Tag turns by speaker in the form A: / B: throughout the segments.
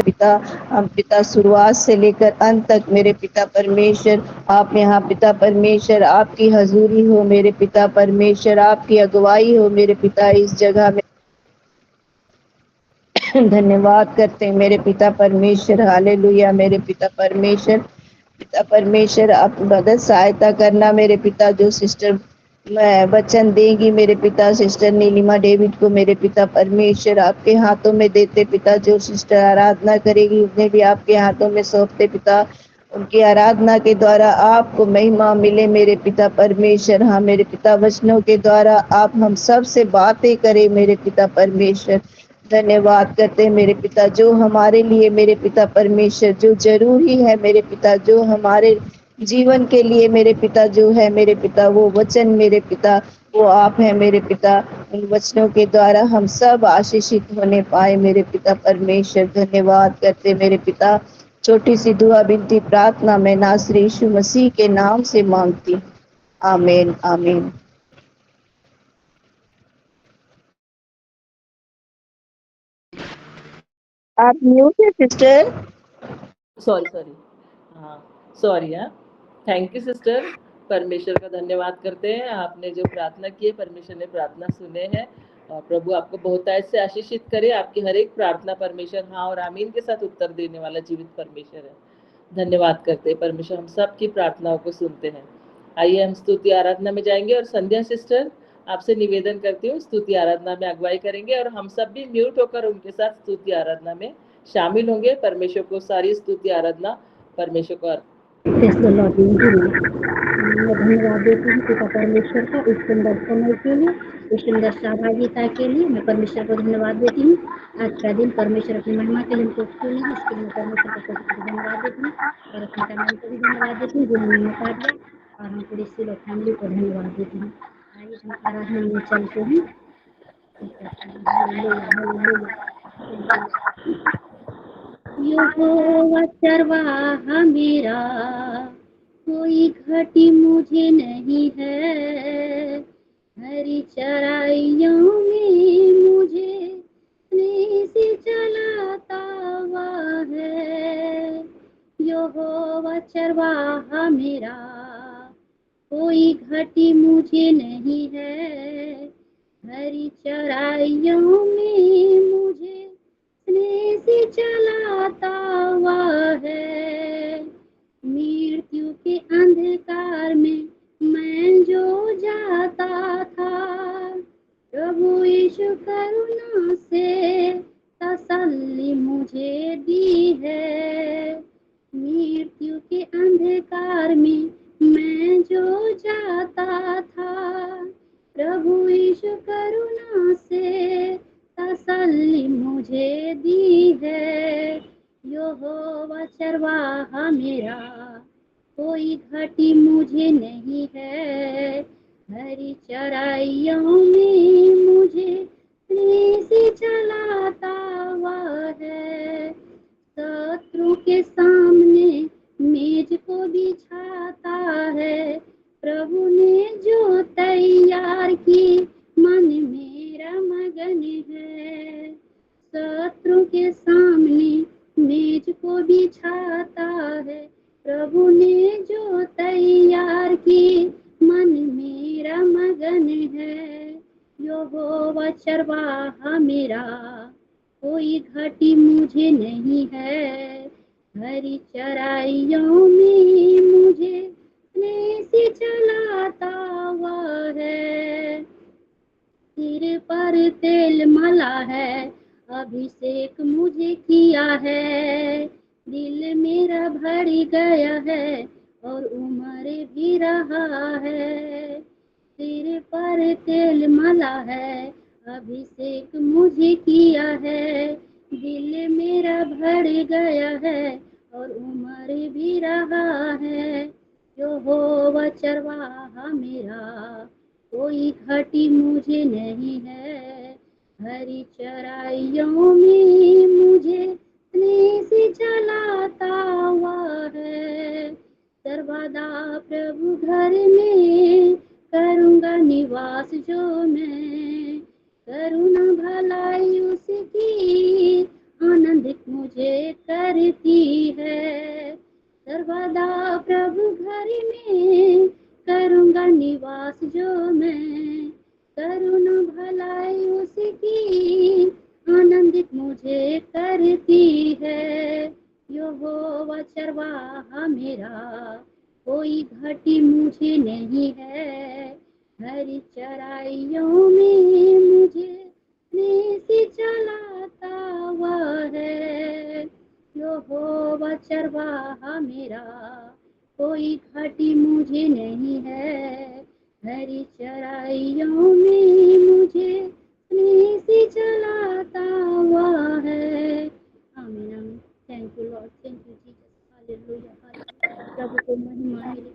A: पिता, हम पिता शुरुआत से लेकर अंत तक मेरे पिता परमेश्वर, आप यहाँ पिता परमेश्वर, आपकी हजूरी हो मेरे पिता परमेश्वर, आपकी अगुवाई हो मेरे पिता इस जगह में। धन्यवाद करते हैं मेरे पिता परमेश्वर, हालेलुया मेरे पिता परमेश्वर। पिता परमेश्वर, आप मदद सहायता करना मेरे पिता, जो सिस्टर वचन देंगी मेरे पिता, सिस्टर नीलिमा डेविड को मेरे पिता परमेश्वर आपके हाथों में देते पिता। जो सिस्टर आराधना करेगी उन्हें भी आपके हाथों में सौंपते पिता। उनकी आराधना के द्वारा आपको महिमा मिले मेरे पिता परमेश्वर। हाँ मेरे पिता, वचनों के द्वारा आप हम सब से बातें करें मेरे पिता परमेश्वर। धन्यवाद करते हैं मेरे पिता, जो हमारे लिए मेरे पिता परमेश्वर, जो जरूरी है मेरे पिता, जो हमारे जीवन के लिए मेरे पिता जो है मेरे पिता, वो वचन मेरे पिता, वो आप है मेरे पिता। उन वचनों के द्वारा हम सब आशीषित होने पाए मेरे पिता परमेश्वर। धन्यवाद करते मेरे पिता। छोटी सी दुआ बिनती प्रार्थना मैं नासरी यीशु मसीह के नाम से मांगती हूँ, आमीन आमीन। आप म्यूट है सिस्टर।
B: सॉरी हाँ, सॉरी। हाँ, थैंक यू सिस्टर। परमेश्वर का धन्यवाद करते हैं, आपने जो प्रार्थना की है परमेश्वर ने प्रार्थना सुने हैं, और प्रभु आपको बहुतायत से आशीषित करे। आपकी हर एक प्रार्थना परमेश्वर हाँ और आमीन के साथ उत्तर देने वाला जीवित परमेश्वर है। धन्यवाद करते हैं परमेश्वर, हम सब की प्रार्थनाओं को सुनते हैं। आइए हम स्तुति आराधना में जाएंगे, और संध्या सिस्टर आपसे निवेदन करती हूँ स्तुति आराधना में अगुवाई करेंगे, और हम सब भी म्यूट होकर उनके साथ स्तुति आराधना में शामिल होंगे। परमेश्वर को सारी स्तुति आराधना परमेश्वर को
C: मैं धन्यवाद देती हूँ पिता परमेश्वर का इस सुंदर समय के लिए, इस सुंदर सहभागिता के लिए मैं परमेश्वर को धन्यवाद देती हूँ। आज का दिन परमेश्वर अपनी महिमा के लिए हमको चुनी है, इसके लिए मैं परमेश्वर को धन्यवाद देती हूँ, और अपने कमान को भी धन्यवाद देती हूँ जिन्होंने मौका दिया, और हम पूरी सिलो फैमिली को धन्यवाद देती हूँ। आइए हम आराधना में चलते हैं। यहोवा चरवाहा मेरा, कोई घटी मुझे नहीं है। हरी चराइयों में मुझे स्नेह से चलाता हुआ है। यहोवा चरवाहा मेरा, कोई घटी मुझे नहीं है। हरी चराइयों में मुझे स्नेह से चलाता हुआ है। मृत्यु के अंधकार में मैं जो जाता था, प्रभु यीशु करुणा से तसल्ली मुझे दी है। मृत्यु के अंधकार में मैं जो जाता था, प्रभु यीशु करुणा से तसल्ली मुझे दी है। यहोवा चरवाहा मेरा, कोई घटी मुझे नहीं है। हरी चराइयों में मुझे स्नेह से चलाता हुआ है। शत्रु के सामने मेज को बिछाता है, प्रभु ने जो तैयार की मन मेरा मगन है। शत्रु के सामने मेज को बिछाता है, प्रभु ने जो तैयार की मन मेरा मगन है। यहोवा चरवाहा मेरा, कोई घटी मुझे नहीं है। हरी चराइयों में मुझे स्नेह से चलाता हुआ है। सिर पर तेल मला है, अभिषेक मुझे किया है। दिल मेरा भर गया है और उम्र भी रहा है। सिर पर तेल मला है, अभिषेक मुझे किया है। दिल मेरा भर गया है और उम्र भी रहा है। यहोवा चरवाहा मेरा, कोई घटी मुझे नहीं है। हरी चराइयों में मुझे स्नेह से चलाता हुआ है। सर्वदा प्रभु घर में करूँगा निवास जो मैं, करुणा भलाई उसकी आनंद मुझे करती है। सर्वदा प्रभु घर में करूँगा निवास जो मैं, करुण भलाई उसकी आनंदित मुझे करती है। यहोवा चरवाहा मेरा, कोई घटी मुझे नहीं है। हरी चराइयों में मुझे से चलाता वह है। यहोवा चरवाहा मेरा, कोई घाटी मुझे नहीं है। हरी चराइयों में मुझे से चलाता वह है। Amen amen. Thank you lord, thank you Jesus, hallelujah hallelujah. प्रभु को महिमा मिले।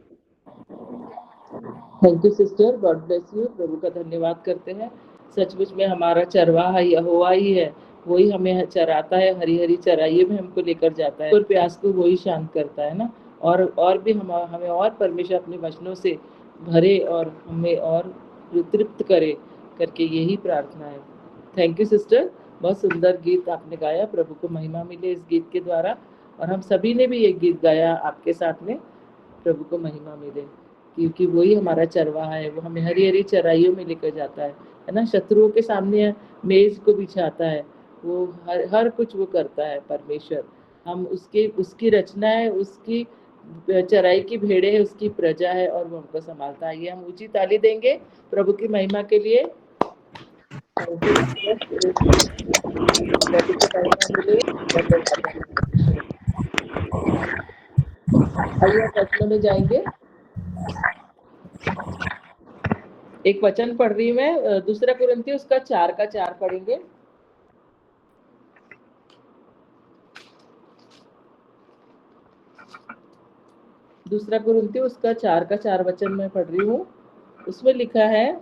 B: Thank you sister, God bless you. प्रभु का धन्यवाद करते हैं। सचमुच में हमारा चरवाहा यहोवा ही है, वही हमें चराता है, हरी हरी चराइयों में हमको लेकर जाता है और प्यास को वही शांत करता है ना। और भी हमें और परमेश्वर अपने वचनों से भरे और हमें और तृप्त करे करके यही प्रार्थना है। थैंक यू सिस्टर, बहुत सुंदर गीत आपने गाया। प्रभु को महिमा मिले इस गीत के द्वारा, और हम सभी ने भी ये गीत गाया आपके साथ में। प्रभु को महिमा मिले, क्योंकि वही हमारा चरवाहा है, वो हमें हरी हरी चराइयों में लेकर जाता है ना। शत्रुओं के सामने मेज को बिछाता है, वो हर कुछ वो करता है परमेश्वर। हम उसकी रचना है, उसकी चराई की भेड़े है, उसकी प्रजा है, और वो हमको संभालता है। ये हम ऊंची ताली देंगे प्रभु की महिमा के लिए। आइए वचनों में जाएंगे। एक वचन पढ़ रही मैं, दूसरा कुरिन्थियों उसका 4:4 पढ़ेंगे। दूसरा कुरिन्थियों उसका 4:4 वचन मैं पढ़ रही हूँ। उसमें लिखा है,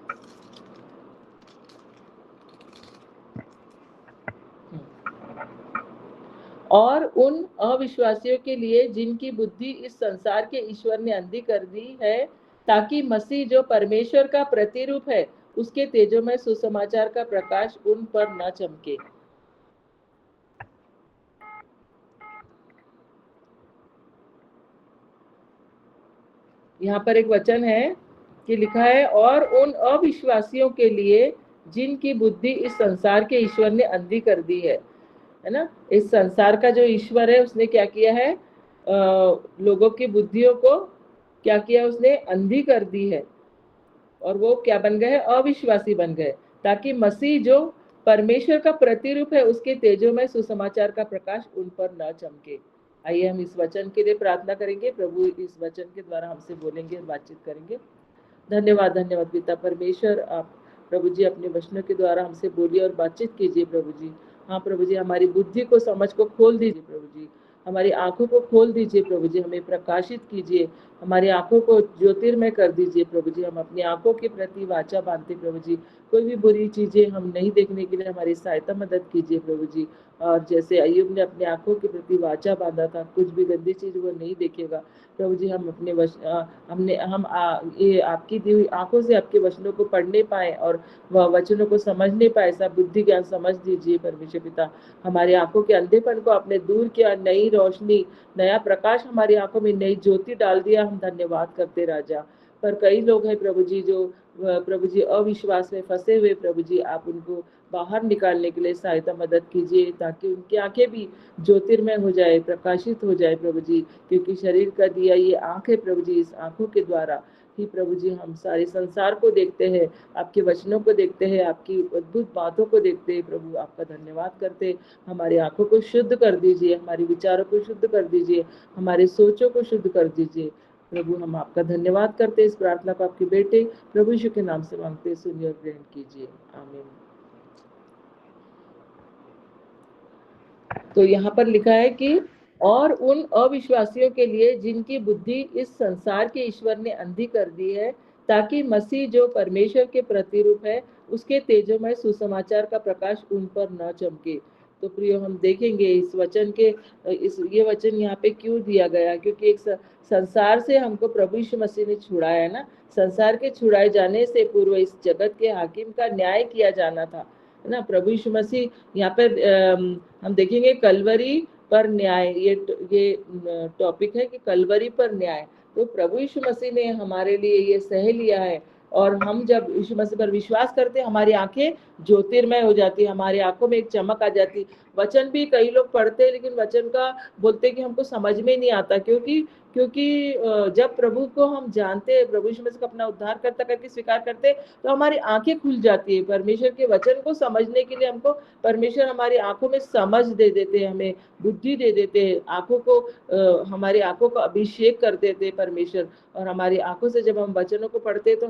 B: और उन अविश्वासियों के लिए जिनकी बुद्धि इस संसार के ईश्वर ने अंधी कर दी है, ताकि मसीह जो परमेश्वर का प्रतिरूप है उसके तेजोमय सुसमाचार का प्रकाश उन पर न चमके। यहाँ पर एक वचन है कि लिखा है, और उन अविश्वासियों के लिए जिनकी बुद्धि इस संसार के ईश्वर ने अंधी कर दी है ना। इस संसार का जो ईश्वर है उसने क्या किया है, लोगों की बुद्धियों को क्या किया, उसने अंधी कर दी है, और वो क्या बन गए, अविश्वासी बन गए, ताकि मसीह जो परमेश्वर का प्रतिरूप है उसके तेजों में सुसमाचार का प्रकाश उन पर न चमके। आइए हम इस वचन के लिए प्रार्थना करेंगे। प्रभु इस वचन के द्वारा हमसे बोलेंगे और बातचीत करेंगे। धन्यवाद धन्यवाद पिता परमेश्वर, आप प्रभु जी अपने वचनों के द्वारा हमसे बोलिए और बातचीत कीजिए प्रभु जी। हाँ प्रभु जी, हमारी बुद्धि को समझ को खोल दीजिए प्रभु जी, हमारी आंखों को खोल दीजिए प्रभु जी, हमें प्रकाशित कीजिए, हमारी आंखों को ज्योतिर्मय कर दीजिए प्रभु जी। हम अपनी आंखों के प्रति वाचा बांधते प्रभु जी, कोई भी बुरी चीजें हम नहीं देखने के लिए हमारी सहायता मदद कीजिए प्रभु जी। और जैसे अय्यूब ने अपने आंखों के प्रति वाचा बांधा था, कुछ भी गंदी चीज वो नहीं देखेगा प्रभु जी। हम अपने ये आपकी दी हुई आंखों से आपके वचनों को पढ़ने पाए और वह वचनों को समझने पाए, ऐसा बुद्धि ज्ञान समझ दीजिए परमेश्वर पिता। हमारी आंखों के अंधेपन को आपने दूर किया, नई रोशनी, नया प्रकाश हमारी आंखों में, नई ज्योति डाल दिया। हम धन्यवाद करते राजा। पर कई लोग हैं प्रभु जी जो प्रभु जी अविश्वास में फंसे हुए प्रभु जी, आप उनको बाहर निकालने के लिए सहायता मदद कीजिए, ताकि उनकी आंखें भी ज्योतिर्मय हो जाए, प्रकाशित हो जाए प्रभु जी। क्योंकि शरीर का दिया ये आंख है प्रभु जी, इस आंखों के द्वारा ही प्रभु जी हम सारे संसार को देखते हैं, आपके वचनों को देखते हैं, आपकी अद्भुत बातों को देखते हैं प्रभु। आपका धन्यवाद करते, हमारी आंखों को शुद्ध कर दीजिए, हमारे विचारों को शुद्ध कर दीजिए, हमारे सोचों को शुद्ध कर दीजिए प्रभु। हम आपका धन्यवाद करते, इस प्रार्थना को आपके बेटे प्रभु यीशु के नाम से मांगते, सुनिए और ग्रहण कीजिए, आमीन। तो यहाँ पर लिखा है कि और उन अविश्वासियों के लिए जिनकी बुद्धि इस संसार के ईश्वर ने अंधी कर दी है, ताकि मसीह जो परमेश्वर के प्रतिरूप है उसके तेजोमय सुसमाचार का प्रकाश उन पर न चमके। तो प्रियो, हम देखेंगे इस वचन के ये वचन यहाँ पे क्यों दिया गया, क्योंकि एक संसार से हमको प्रभु यीशु मसीह ने छुड़ाया है ना। संसार के छुड़ाए जाने से पूर्व इस जगत के हाकिम का न्याय किया जाना था, है ना। प्रभु यीशु मसीह यहाँ पर हम देखेंगे कलवरी पर न्याय, ये टॉपिक है कि कलवरी पर न्याय। तो प्रभु यीशु मसीह ने हमारे लिए ये सह लिया है, और हम जब यीशु मसीह पर विश्वास करते हैं, हमारी आंखें ज्योतिर्मय हो जाती है, हमारी आंखों में एक चमक आ जाती। वचन भी कई लोग पढ़ते हैं, लेकिन वचन का बोलते हैं कि हमको समझ में नहीं आता, क्योंकि जब प्रभु को हम जानते हैं, प्रभु यीशु मसीह को अपना उद्धारकर्ता करके स्वीकार करते हैं, तो हमारी आंखें खुल जाती है। परमेश्वर के वचन को समझने के लिए हमको परमेश्वर हमारी आंखों में समझ दे देते हैं, हमें बुद्धि दे देते हैं, आंखों को हमारी आंखों का अभिषेक कर देते हैं परमेश्वर। और हमारी आंखों से जब हम वचनों को पढ़ते हैं तो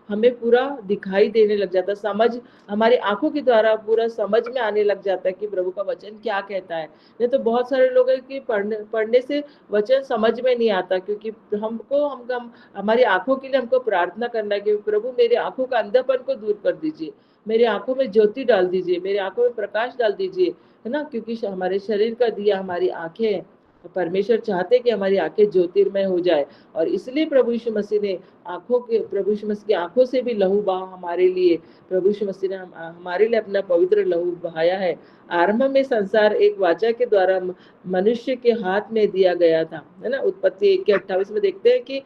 B: हमें पूरा दिखाई देने लग जाता है, समझ हमारी आंखों के द्वारा पूरा समझ में आने लग जाता है कि प्रभु का वचन क्या कहता है। नहीं तो बहुत सारे लोग हैं कि पढ़ने से वचन समझ में नहीं आता, क्योंकि हम हमारी आंखों के लिए हमको प्रार्थना करना है कि प्रभु मेरे आंखों का अंधापन को दूर कर दीजिए, मेरे आंखों में ज्योति डाल दीजिए, मेरे आंखों में प्रकाश डाल दीजिए, है ना। क्योंकि हमारे शरीर का दिया हमारी आंखें हैं, तो परमेश्वर चाहते कि हमारी आंखें ज्योतिर्मय हो जाए, और इसलिए प्रभु यीशु मसीह ने प्रभु यीशु मसीह की आंखों से भी लहू बहा हमारे लिए। प्रभु यीशु मसीह ने हमारे लिए अपना पवित्र लहू बहाया है। आरंभ में संसार एक वाचा के द्वारा मनुष्य के हाथ में दिया गया था, है ना। उत्पत्ति 1:28 में देखते हैं कि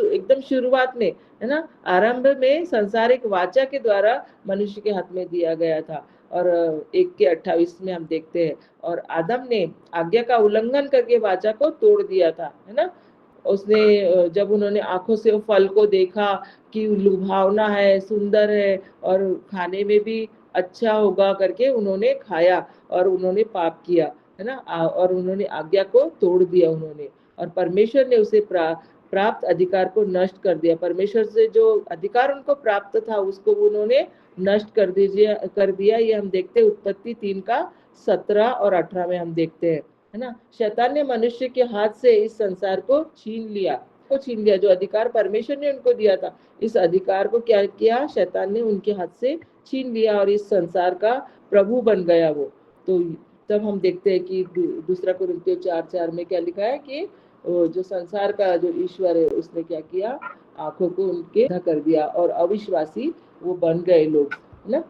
B: एकदम शुरुआत में, है ना, आरंभ में संसार एक वाचा के द्वारा मनुष्य के हाथ में दिया गया था। और 1:28 में हम देखते हैं, और आदम ने आज्ञा का उल्लंघन करके वाचा को तोड़ दिया था, है ना। उसने जब उन्होंने आंखों से फल को देखा कि लुभावना है, सुंदर है और खाने में भी अच्छा होगा करके उन्होंने खाया और उन्होंने पाप किया, है ना। और उन्होंने आज्ञा को तोड़ दिया उन्होंने, और परमेश्वर ने उसे प्राप्त अधिकार को नष्ट कर दिया। परमेश्वर से जो अधिकार उनको प्राप्त था उसको उन्होंने नष्ट कर दिया। ये हम देखते हैं उत्पत्ति 3:17 और 18 में हम देखते हैं, है ना। शैतान ने मनुष्य के हाथ से इस संसार को छीन लिया, जो अधिकार परमेश्वर ने उनको दिया था, इस अधिकार को क्या किया, शैतान ने उनके हाथ से छीन लिया और इस संसार का प्रभु बन गया वो। तो तब हम देखते हैं कि दूसरा कुरिन्थियों 4:4 में क्या लिखा है कि जो संसार का जो ईश्वर है उसने क्या किया, आंखों को उनके कर दिया और अविश्वासी वो बन गए लोग, है ना।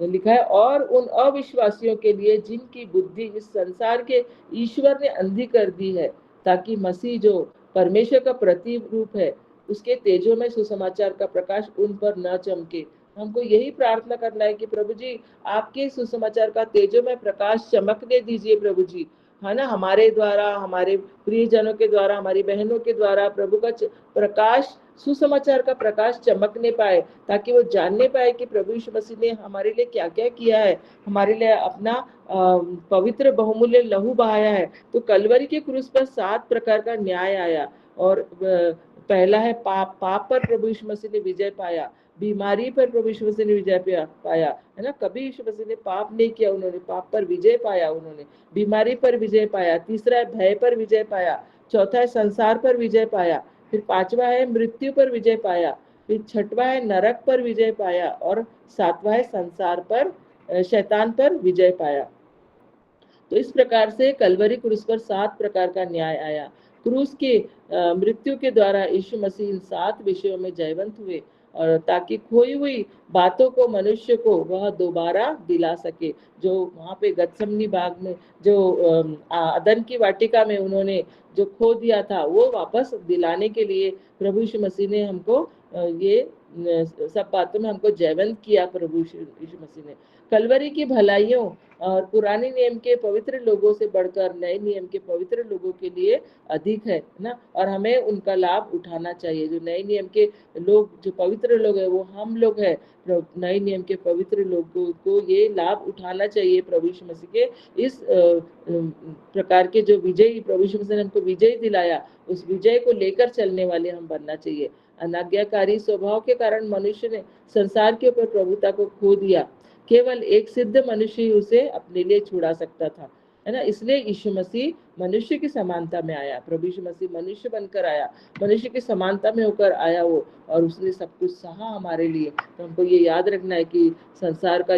B: लिखा है, और उन अविश्वासियों के लिए जिनकी बुद्धि इस संसार के ईश्वर ने अंधी कर दी है, ताकि मसीह जो परमेश्वर का प्रतिरूप है उसके तेजो में सुसमाचार का प्रकाश उन पर न चमके। हमको यही प्रार्थना करना है कि प्रभु जी आपके सुसमाचार का तेजो में प्रकाश चमकने दीजिए प्रभु जी, है ना। हमारे द्वारा, हमारे प्रियजनों के द्वारा, हमारी बहनों के द्वारा प्रभु का प्रकाश, सुसमाचार का प्रकाश चमकने पाए, ताकि वो जानने पाए कि प्रभु यीशु मसीह ने हमारे लिए क्या क्या किया है, हमारे लिए अपना पवित्र बहुमूल्य लहू बहाया है। तो कलवरी के क्रूस पर 7 प्रकार का न्याय आया, और पहला है पाप पर प्रभु यीशु मसीह ने विजय पाया, बीमारी पर प्रभु यीशु मसीह ने विजय पाया, है ना। कभी यीशु मसीह ने पाप नहीं किया, उन्होंने पाप पर विजय पाया, उन्होंने बीमारी पर विजय पाया। तीसरा है भय पर विजय पाया। चौथा है संसार पर विजय पाया। फिर 5वां है मृत्यु पर विजय पाया। फिर 6वां है नरक पर विजय पाया, और 7वां है संसार पर, शैतान पर विजय पाया। तो इस प्रकार से कलवरी क्रूस पर 7 प्रकार का न्याय आया। क्रूस के मृत्यु के द्वारा यीशु मसीह इन 7 विषयों में जयवंत हुए, और ताकि खोई हुई बातों को मनुष्य को वह दोबारा दिला सके। जो वहाँ पे गत्समनी बाग में, जो अदन की वाटिका में उन्होंने जो खो दिया था, वो वापस दिलाने के लिए प्रभु यीशु मसीह ने हमको ये सब बातों में हमको जयवंत किया। प्रभु यीशु मसीह ने कलवरी की भलाइयों और पुराने नियम के पवित्र लोगों से बढ़कर नए नियम के पवित्र लोगों के लिए अधिक है ना, और हमें उनका लाभ उठाना चाहिए। जो नए नियम के लोग, जो पवित्र लोग हैं, वो हम लोग हैं। नए नियम के पवित्र लोगों को ये लाभ उठाना चाहिए प्रभु यीशु मसीह के इस प्रकार के जो विजय प्रभु यीशु मसीह ने हमको विजय दिलाया, उस विजय को लेकर चलने वाले हम बनना चाहिए। अनाज्ञाकारी स्वभाव के कारण मनुष्य ने संसार के ऊपर प्रभुता को खो दिया। केवल एक सिद्ध मनुष्य ही उसे अपने लिए छुड़ा सकता था, है ना। इसलिए यीशु मसीह मनुष्य की समानता में आया। प्रभु यीशु मसीह मनुष्य बनकर आया, मनुष्य की समानता में होकर आया वो, और उसने सब कुछ सहा हमारे लिए। तो हमको ये याद रखना है कि संसार का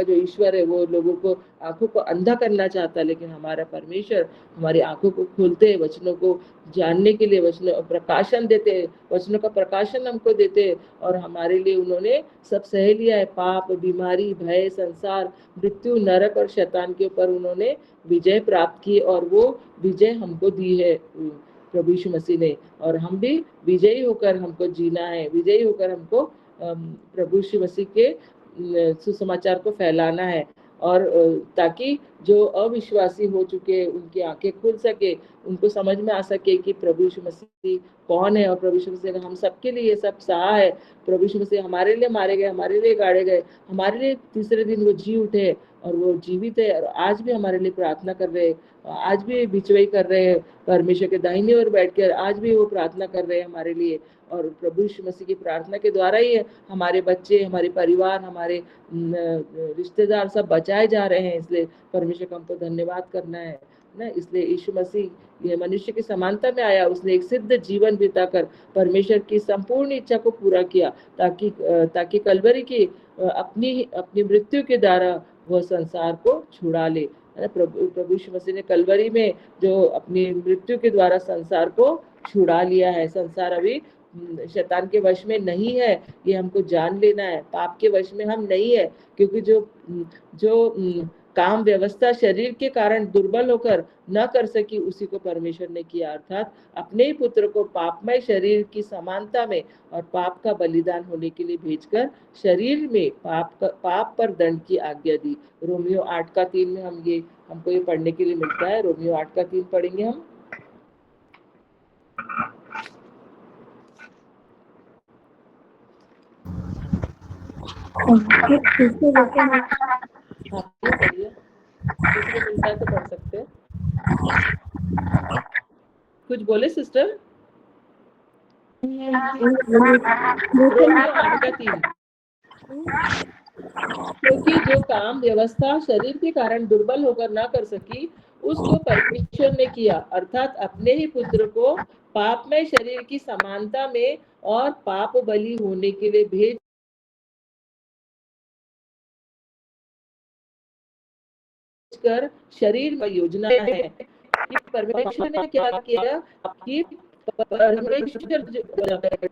B: जो ईश्वर है वो लोगों को आंखों को अंधा करना चाहता है, लेकिन हमारा परमेश्वर हमारी आंखों को खोलते हैं, वचनों को जानने के लिए वचनों प्रकाशन देते हैं, वचनों का प्रकाशन हमको देते हैं, और हमारे लिए उन्होंने सब सह लिया है। पाप, बीमारी, भय, संसार, मृत्यु, नरक और शैतान के ऊपर उन्होंने विजय प्राप्त की, और वो विजय हमको दी है प्रभु यीशु मसीह ने। और हम भी विजयी होकर हमको जीना है, विजयी होकर हमको प्रभु यीशु मसीह के सुसमाचार को फैलाना है, और ताकि जो अविश्वासी हो चुके उनकी आंखें खुल सके, उनको समझ में आ सके कि प्रभु यीशु मसीह कौन है, और प्रभु यीशु मसीह ने हम सबके लिए ये सब सहा है। प्रभु यीशु मसीह हमारे लिए मारे गए, हमारे लिए गाड़े गए, हमारे लिए तीसरे दिन वो जी उठे, और वो जीवित है, और आज भी हमारे लिए प्रार्थना कर रहे हैं, आज भी बिचवाई कर रहे हैं परमेश्वर के दाहिने ओर बैठकर, आज भी वो प्रार्थना कर रहे हैं हमारे लिए। और प्रभु यीशु मसीह की प्रार्थना के द्वारा ही हमारे बच्चे, हमारे परिवार, हमारे रिश्तेदार सब बचाए जा रहे हैं। इसलिए परमेश्वर को हमको धन्यवाद करना है ना। इसलिए यीशु मसीह ये मनुष्य की समानता में आया, उसने एक सिद्ध जीवन बिताकर परमेश्वर की संपूर्ण इच्छा को पूरा किया, ताकि कलवरी की अपनी मृत्यु के द्वारा वह संसार को छुड़ा ले। प्रभु यीशु मसीह ने कलवरी में जो अपनी मृत्यु के द्वारा संसार को छुड़ा लिया है। संसार अभी शैतान के वश में नहीं है, ये हमको जान लेना है। पाप के वश में हम नहीं है, क्योंकि जो काम व्यवस्था शरीर के कारण दुर्बल होकर न कर सकी, उसी को परमेश्वर ने किया, अर्थात अपने ही पुत्र को पापमय शरीर की समानता में और पाप का बलिदान होने के लिए भेजकर शरीर में पाप पर दंड की आज्ञा दी। रोमियो 8:3 में हमको ये पढ़ने के लिए मिलता है। रोमियो 8:3 पढ़ेंगे हम। किसी को मिलता है तो पढ़ सकते हैं। कुछ बोले सिस्टर? रोमियो 8:3, क्योंकि जो काम व्यवस्था शरीर के कारण दुर्बल होकर ना कर सकी, उसको परमेश्वर ने किया, अर्थात अपने ही पुत्र को पापमय शरीर की समानता में और पाप बलि होने के लिए भेज कर शरीर में योजना है कि परमेश्वर ने क्या किया कि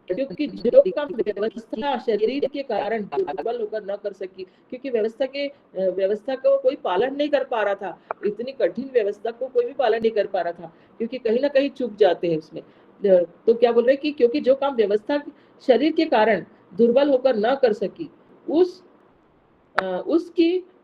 B: क्योंकि जो काम व्यवस्था शरीर के कारण दुर्बल होकर न कर सकी, क्योंकि व्यवस्था को कोई पालन नहीं कर पा रहा था, इतनी कठिन व्यवस्था को कोई भी पालन नहीं कर पा रहा था, क्योंकि कहीं ना कहीं चूक जाते हैं उसमें। तो क्या बोल रहे हैं कि क्योंकि जो काम व्यवस्था शरीर के कारण दुर्बल होकर न कर सकी,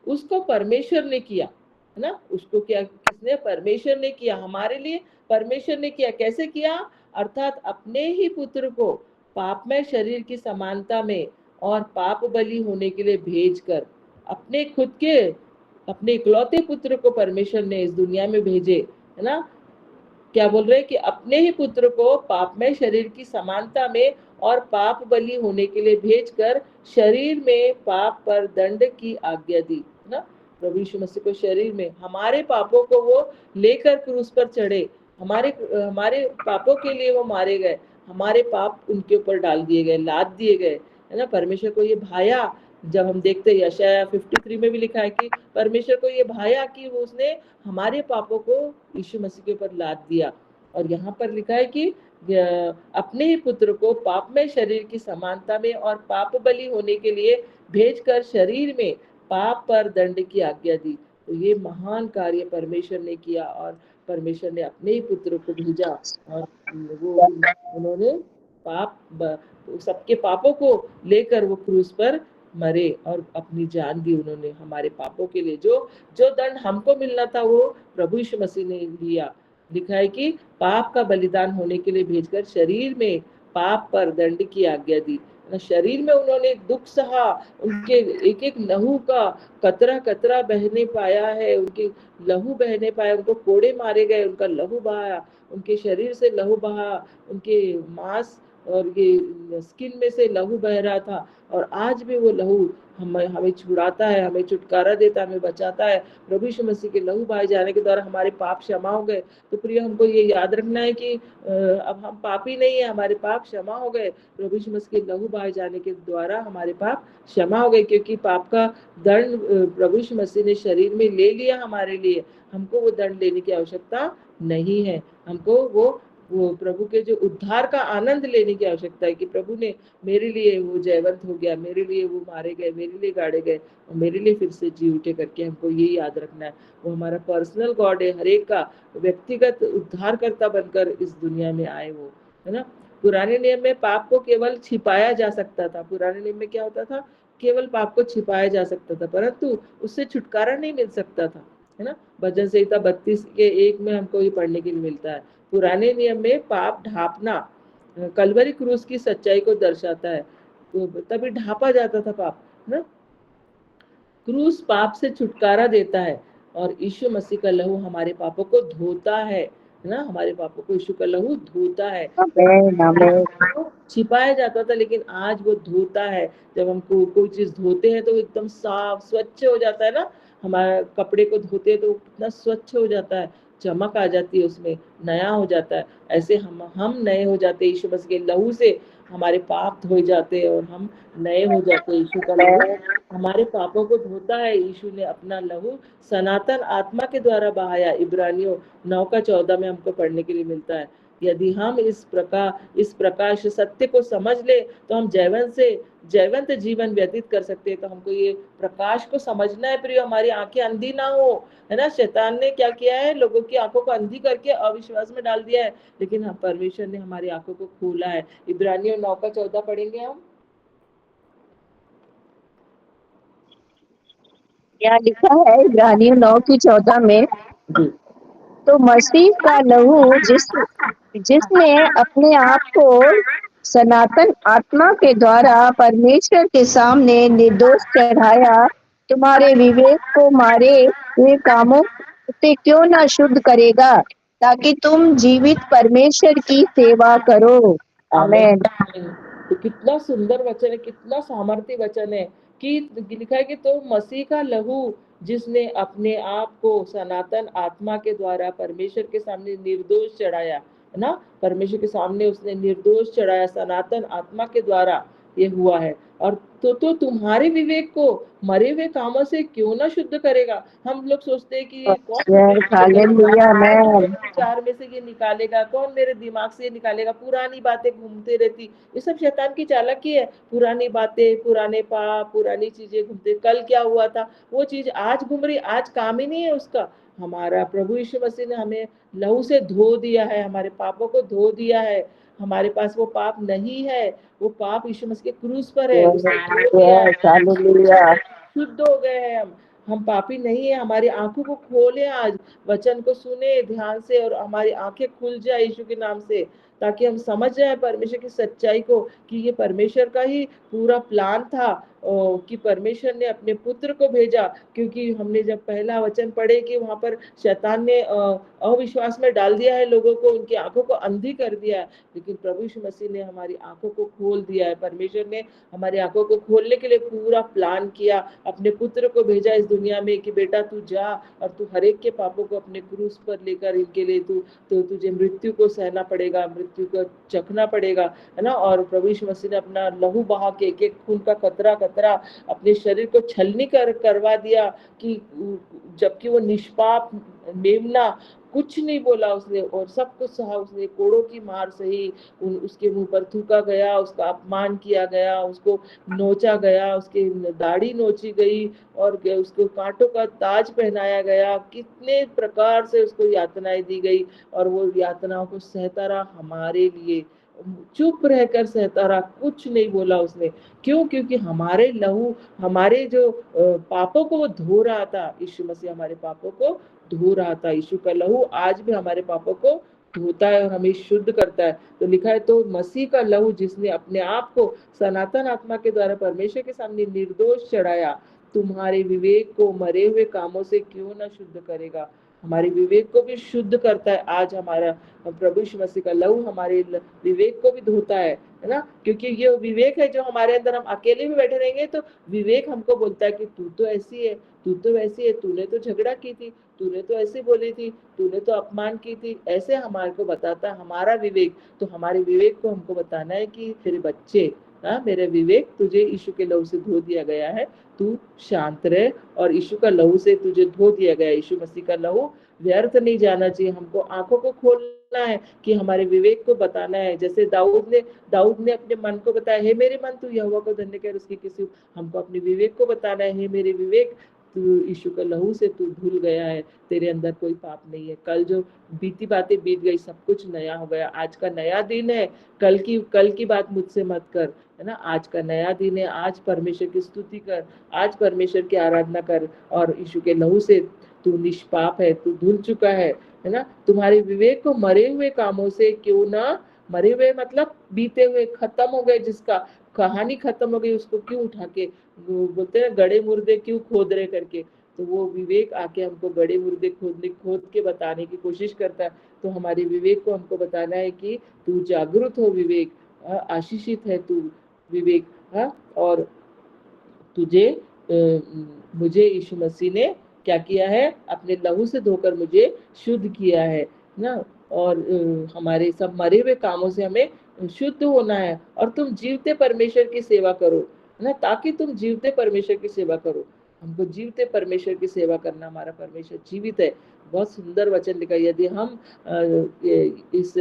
B: उसको परमेश्वर ने किया, है ना। उसको क्या किसने? परमेश्वर ने किया, हमारे लिए परमेश्वर ने किया। कैसे किया? अर्थात अपने ही पुत्र को पापमय शरीर की समानता में और पाप बलि होने के लिए भेजकर अपने इकलौते पुत्र को परमेश्वर ने इस दुनिया में भेजे, है ना। क्या बोल रहे हैं कि अपने ही पुत्र को पापमय शरीर की समानता में और पाप बलि होने के लिए भेजकर शरीर में पाप पर दंड की आज्ञा दी, ना। प्रभु यीशु मसीह को शरीर में हमारे पापों को वो लेकर क्रूस पर चढ़े, हमारे पापों के लिए वो मारे गए, हमारे पाप उनके ऊपर डाल दिए गए, लाद दिए गए, है ना। परमेश्वर को ये भाया, जब हम देखते हैं यशाया 53 में भी लिखा है कि परमेश्वर को ये भाया कि वो उसने हमारे पापों को यीशु मसीह के ऊपर लाद दिया। और यहाँ पर लिखा है कि अपने ही पुत्र को पापमय शरीर की समानता में और पाप बलि होने के लिए भेजकर शरीर में पाप पर दंड की आज्ञा दी। तो ये महान कार्य परमेश्वर ने किया, और परमेश्वर ने अपने ही पुत्र को भेजा, और वो उन्होंने सबके पापों को लेकर वो क्रूस पर मरे और अपनी जान दी उन्होंने हमारे पापों के लिए। जो दंड हमको मिलना था वो प्रभु यीशु मसीह ने लिया। लिखा है कि पाप का बलिदान होने के लिए भेजकर शरीर में पाप पर दंड की आज्ञा दी। शरीर में उन्होंने दुख सहा, उनके एक एक लहू का कतरा कतरा बहने पाया है, उनके लहू बहने पाया, उनको कोड़े मारे गए, उनका लहू बहाया, उनके शरीर से लहू बहा, उनके मांस और ये स्किन में से लहू बह रहा था, और आज भी वो लहू हमें छुड़ाता है, हमें छुटकारा देता है, हमें बचाता है। प्रभु यीशु मसीह के लहू बहाए जाने के द्वारा हमारे पाप क्षमा हो गए। तो प्रिय, हमको ये याद रखना है कि अब हम पापी नहीं है, हमारे पाप क्षमा हो गए। प्रभु यीशु मसीह के लहू बहाए जाने के द्वारा हमारे पाप क्षमा हो गए, क्योंकि पाप का दंड प्रभु यीशु मसीह ने शरीर में ले लिया हमारे लिए। हमको वो दंड लेने की आवश्यकता नहीं है। हमको वो प्रभु के जो उद्धार का आनंद लेने की आवश्यकता है कि प्रभु ने मेरे लिए वो जयवंत हो गया, मेरे लिए वो मारे गए, मेरे लिए गाड़े गए और मेरे लिए फिर से जी उठे करके हमको ये याद रखना है। वो हमारा पर्सनल गॉड है, हर एक का व्यक्तिगत उद्धारकर्ता बनकर इस दुनिया में आए वो, है ना। पुराने नियम में पाप को केवल छिपाया जा सकता था। पुराने नियम में क्या होता था? केवल पाप को छिपाया जा सकता था, परंतु उससे छुटकारा नहीं मिल सकता था, है ना। भजन संहिता 32:1 में हमको ये पढ़ने के लिए मिलता है। पुराने नियम में पाप ढांपना कलवरी क्रूस की सच्चाई को दर्शाता है। तो तभी ढांपा जाता था पाप, है ना। क्रूस पाप से छुटकारा देता है और यीशु मसीह का लहू हमारे पापों को धोता है ना। हमारे पापों को यीशु का लहू धोता है।
A: आमेन, आमेन।
B: छिपाया जाता था, लेकिन आज वो धोता है। जब हम कोई चीज धोते हैं तो एकदम साफ स्वच्छ हो जाता है ना। हमारे कपड़े को धोते हैं तो वो कितना स्वच्छ हो जाता है, चमक आ जाती है उसमें, नया हो जाता है। ऐसे हम नए हो जाते हैं यीशु मसीह के लहू से। हमारे पाप धोए जाते हैं और हम नए हो जाते हैं। यीशु का लहू हमारे पापों को धोता है। यीशु ने अपना लहू सनातन आत्मा के द्वारा बहाया। इब्रानियों 9:14 में हमको पढ़ने के लिए मिलता है। यदि हम इस प्रकाश सत्य को समझ ले तो हम जयवंत जीवन व्यतीत कर सकते हैं। तो हमको ये प्रकाश को समझना है प्रिय, हमारी आंखें अंधी ना हो, है ना। शैतान ने क्या किया है? लोगों की आंखों को अंधी करके अविश्वास में डाल दिया है, लेकिन हम परमेश्वर ने हमारी आंखों को खोला है। इब्रानियों 9:14 पढ़ेंगे हम।
A: क्या लिखा है इब्रानियों 9:14 में? तो मसीह का लहू जिसने अपने आप को सनातन आत्मा के द्वारा परमेश्वर के सामने निर्दोष चढ़ाया, तुम्हारे विवेक को मारे हुए कामों से क्यों ना शुद्ध करेगा, ताकि तुम जीवित परमेश्वर की सेवा करो। आमेन।
B: तो कितना सुंदर वचन है, कितना सामर्थ्य वचन है कि लिखा है कि तो मसीह का लहू जिसने अपने आप को सनातन आत्मा के द्वारा परमेश्वर के सामने निर्दोष चढ़ाया, है ना। परमेश्वर के सामने उसने निर्दोष चढ़ाया, सनातन आत्मा के द्वारा ये हुआ है। और तो तुम्हारे विवेक को मरे हुए कामों से क्यों ना शुद्ध करेगा। हम लोग सोचते हैं कि ये कौन
A: हालेलुया, आमेन।
B: विचार में से ये निकालेगा, कौन मेरे दिमाग से ये निकालेगा। पुरानी बातें घूमते रहती, ये सब शैतान की चालाकी है। पुरानी बातें, पुराने पाप, पुरानी चीजें घूमते, कल क्या हुआ था वो चीज आज घूम रही, आज काम ही नहीं है उसका। हमारा प्रभु यीशु मसीह ने हमें लहू से धो दिया है, हमारे पापों को धो दिया है। हमारे पास वो पाप नहीं है, वो पाप यीशु मसीह के क्रूस पर है, उसने धो दिया है।
A: हालेलुया।
B: शुद्ध हो गए हैं हम पापी नहीं है। हमारी आंखों को खोले, आज वचन को सुने ध्यान से और हमारी आंखें खुल जाए यीशु के नाम से, ताकि हम समझ जाए परमेश्वर की सच्चाई को कि ये परमेश्वर का ही पूरा प्लान था कि परमेश्वर ने अपने पुत्र को भेजा। क्योंकि हमने जब पहला वचन पढ़े कि वहां पर शैतान ने अविश्वास में डाल दिया है लोगों को, उनकी आंखों को अंधी कर दिया है, लेकिन प्रभु यीशु मसीह ने हमारी आंखों को खोल दिया है। परमेश्वर ने हमारी आंखों को खोलने के लिए पूरा प्लान किया, अपने पुत्र को भेजा इस दुनिया में कि बेटा तू जा और तू हर एक के पापों को अपने क्रूस पर लेकर इनके लिए तुझे मृत्यु को सहना पड़ेगा, मृत्यु को चखना पड़ेगा, है ना। और प्रभु यीशु मसीह ने अपना लहू बहा के एक एक खून का कतरा कतरा अपने शरीर को छलनी करवा दिया, कि जबकि वो निष्पाप मेमना कुछ नहीं बोला उसने और सब कुछ सहा उसने। कोड़ों की मार सही, उसके मुंह पर थूका गया, उसका अपमान किया गया, उसको नोचा गया, उसकी दाढ़ी नोची गई और उसको कांटों का ताज पहनाया गया। कितने प्रकार से उसको यातनाएं दी गई और वो यातनाओं को सहता रहा हमारे लिए, चुप रहकर सहता रहा, कुछ नहीं बोला उसने। क्यों? क्योंकि हमारे लहू, हमारे जो पापों को वो धो रहा था। यीशु मसीह हमारे पापों को धो रहा था। यीशु का लहू आज भी हमारे पापों को धोता है और हमें शुद्ध करता है। तो लिखा है तो मसीह का लहू जिसने अपने आप को सनातन आत्मा के द्वारा परमेश्वर के सामने निर्दोष चढ़ाया, तुम्हारे विवेक को मरे हुए कामों से क्यों ना शुद्ध करेगा। हमारे विवेक को भी शुद्ध करता है। आज हमारा प्रभु यीशु मसीह का लहू हमारे विवेक को भी धोता है ना, क्योंकि ये विवेक है जो हमारे अंदर। हम अकेले भी बैठे रहेंगे तो विवेक हमको बोलता है कि तू तो ऐसी है, तू तो वैसी है, तूने तो झगड़ा की थी, तूने तो ऐसी बोली थी, तूने तो अपमान की थी, ऐसे हमारे को बताता है हमारा विवेक। तो हमारे विवेक को हमको बताना है कि तेरे बच्चे, मेरे विवेक, तुझे यीशु के लहू से धो दिया गया है, तू शांत रहे, और यीशु का लहू से तुझे धो दिया गया है। यीशु मसीह का लहू व्यर्थ नहीं जाना चाहिए। हमको आंखों को खोलना है कि हमारे विवेक को बताना है। जैसे दाऊद ने अपने मन को बताया, हे मेरे मन तू यहोवा को धन्य कर, उसकी किसी। हमको अपने विवेक को बताना है, हे मेरे विवेक, तू यीशु का लहू से तू धुल गया है, तेरे अंदर कोई पाप नहीं है। कल जो बीती बातें बीत गई, सब कुछ नया हो गया। आज का नया दिन है, कल की बात मुझसे मत कर, है ना। आज का नया दिन है, आज परमेश्वर की स्तुति कर, आज परमेश्वर की आराधना कर, और यीशु के लहू से तू निष्पाप है, तू धुल चुका है ना। तुम्हारे विवेक को मरे हुए कामों से क्यों ना, मरे हुए मतलब बीते हुए, खत्म हो गए, जिसका कहानी खत्म हो गई, उसको क्यों उठा के, बोलते हैं गड़े मुर्दे क्यों खोद रहे करके। तो वो विवेक आके हमको गड़े मुर्दे खोद के बताने की कोशिश करता है। तो हमारे विवेक को हमको बताना है कि तू जागरूक हो विवेक, आशीषित है तू विवेक, और तुझे मुझे यीशु मसीह ने क्या किया है, अपने लहू से धोकर मुझे शुद्ध किया है ना। और हमारे सब मरे हुए कामों से हमें शुद्ध होना है, और तुम जीवते परमेश्वर की सेवा करो ना, ताकि तुम जीवते परमेश्वर की सेवा करो। हमको जीवते परमेश्वर की सेवा करना, हमारा परमेश्वर जीवित है। बहुत सुंदर वचन लिखा। यदि हम इस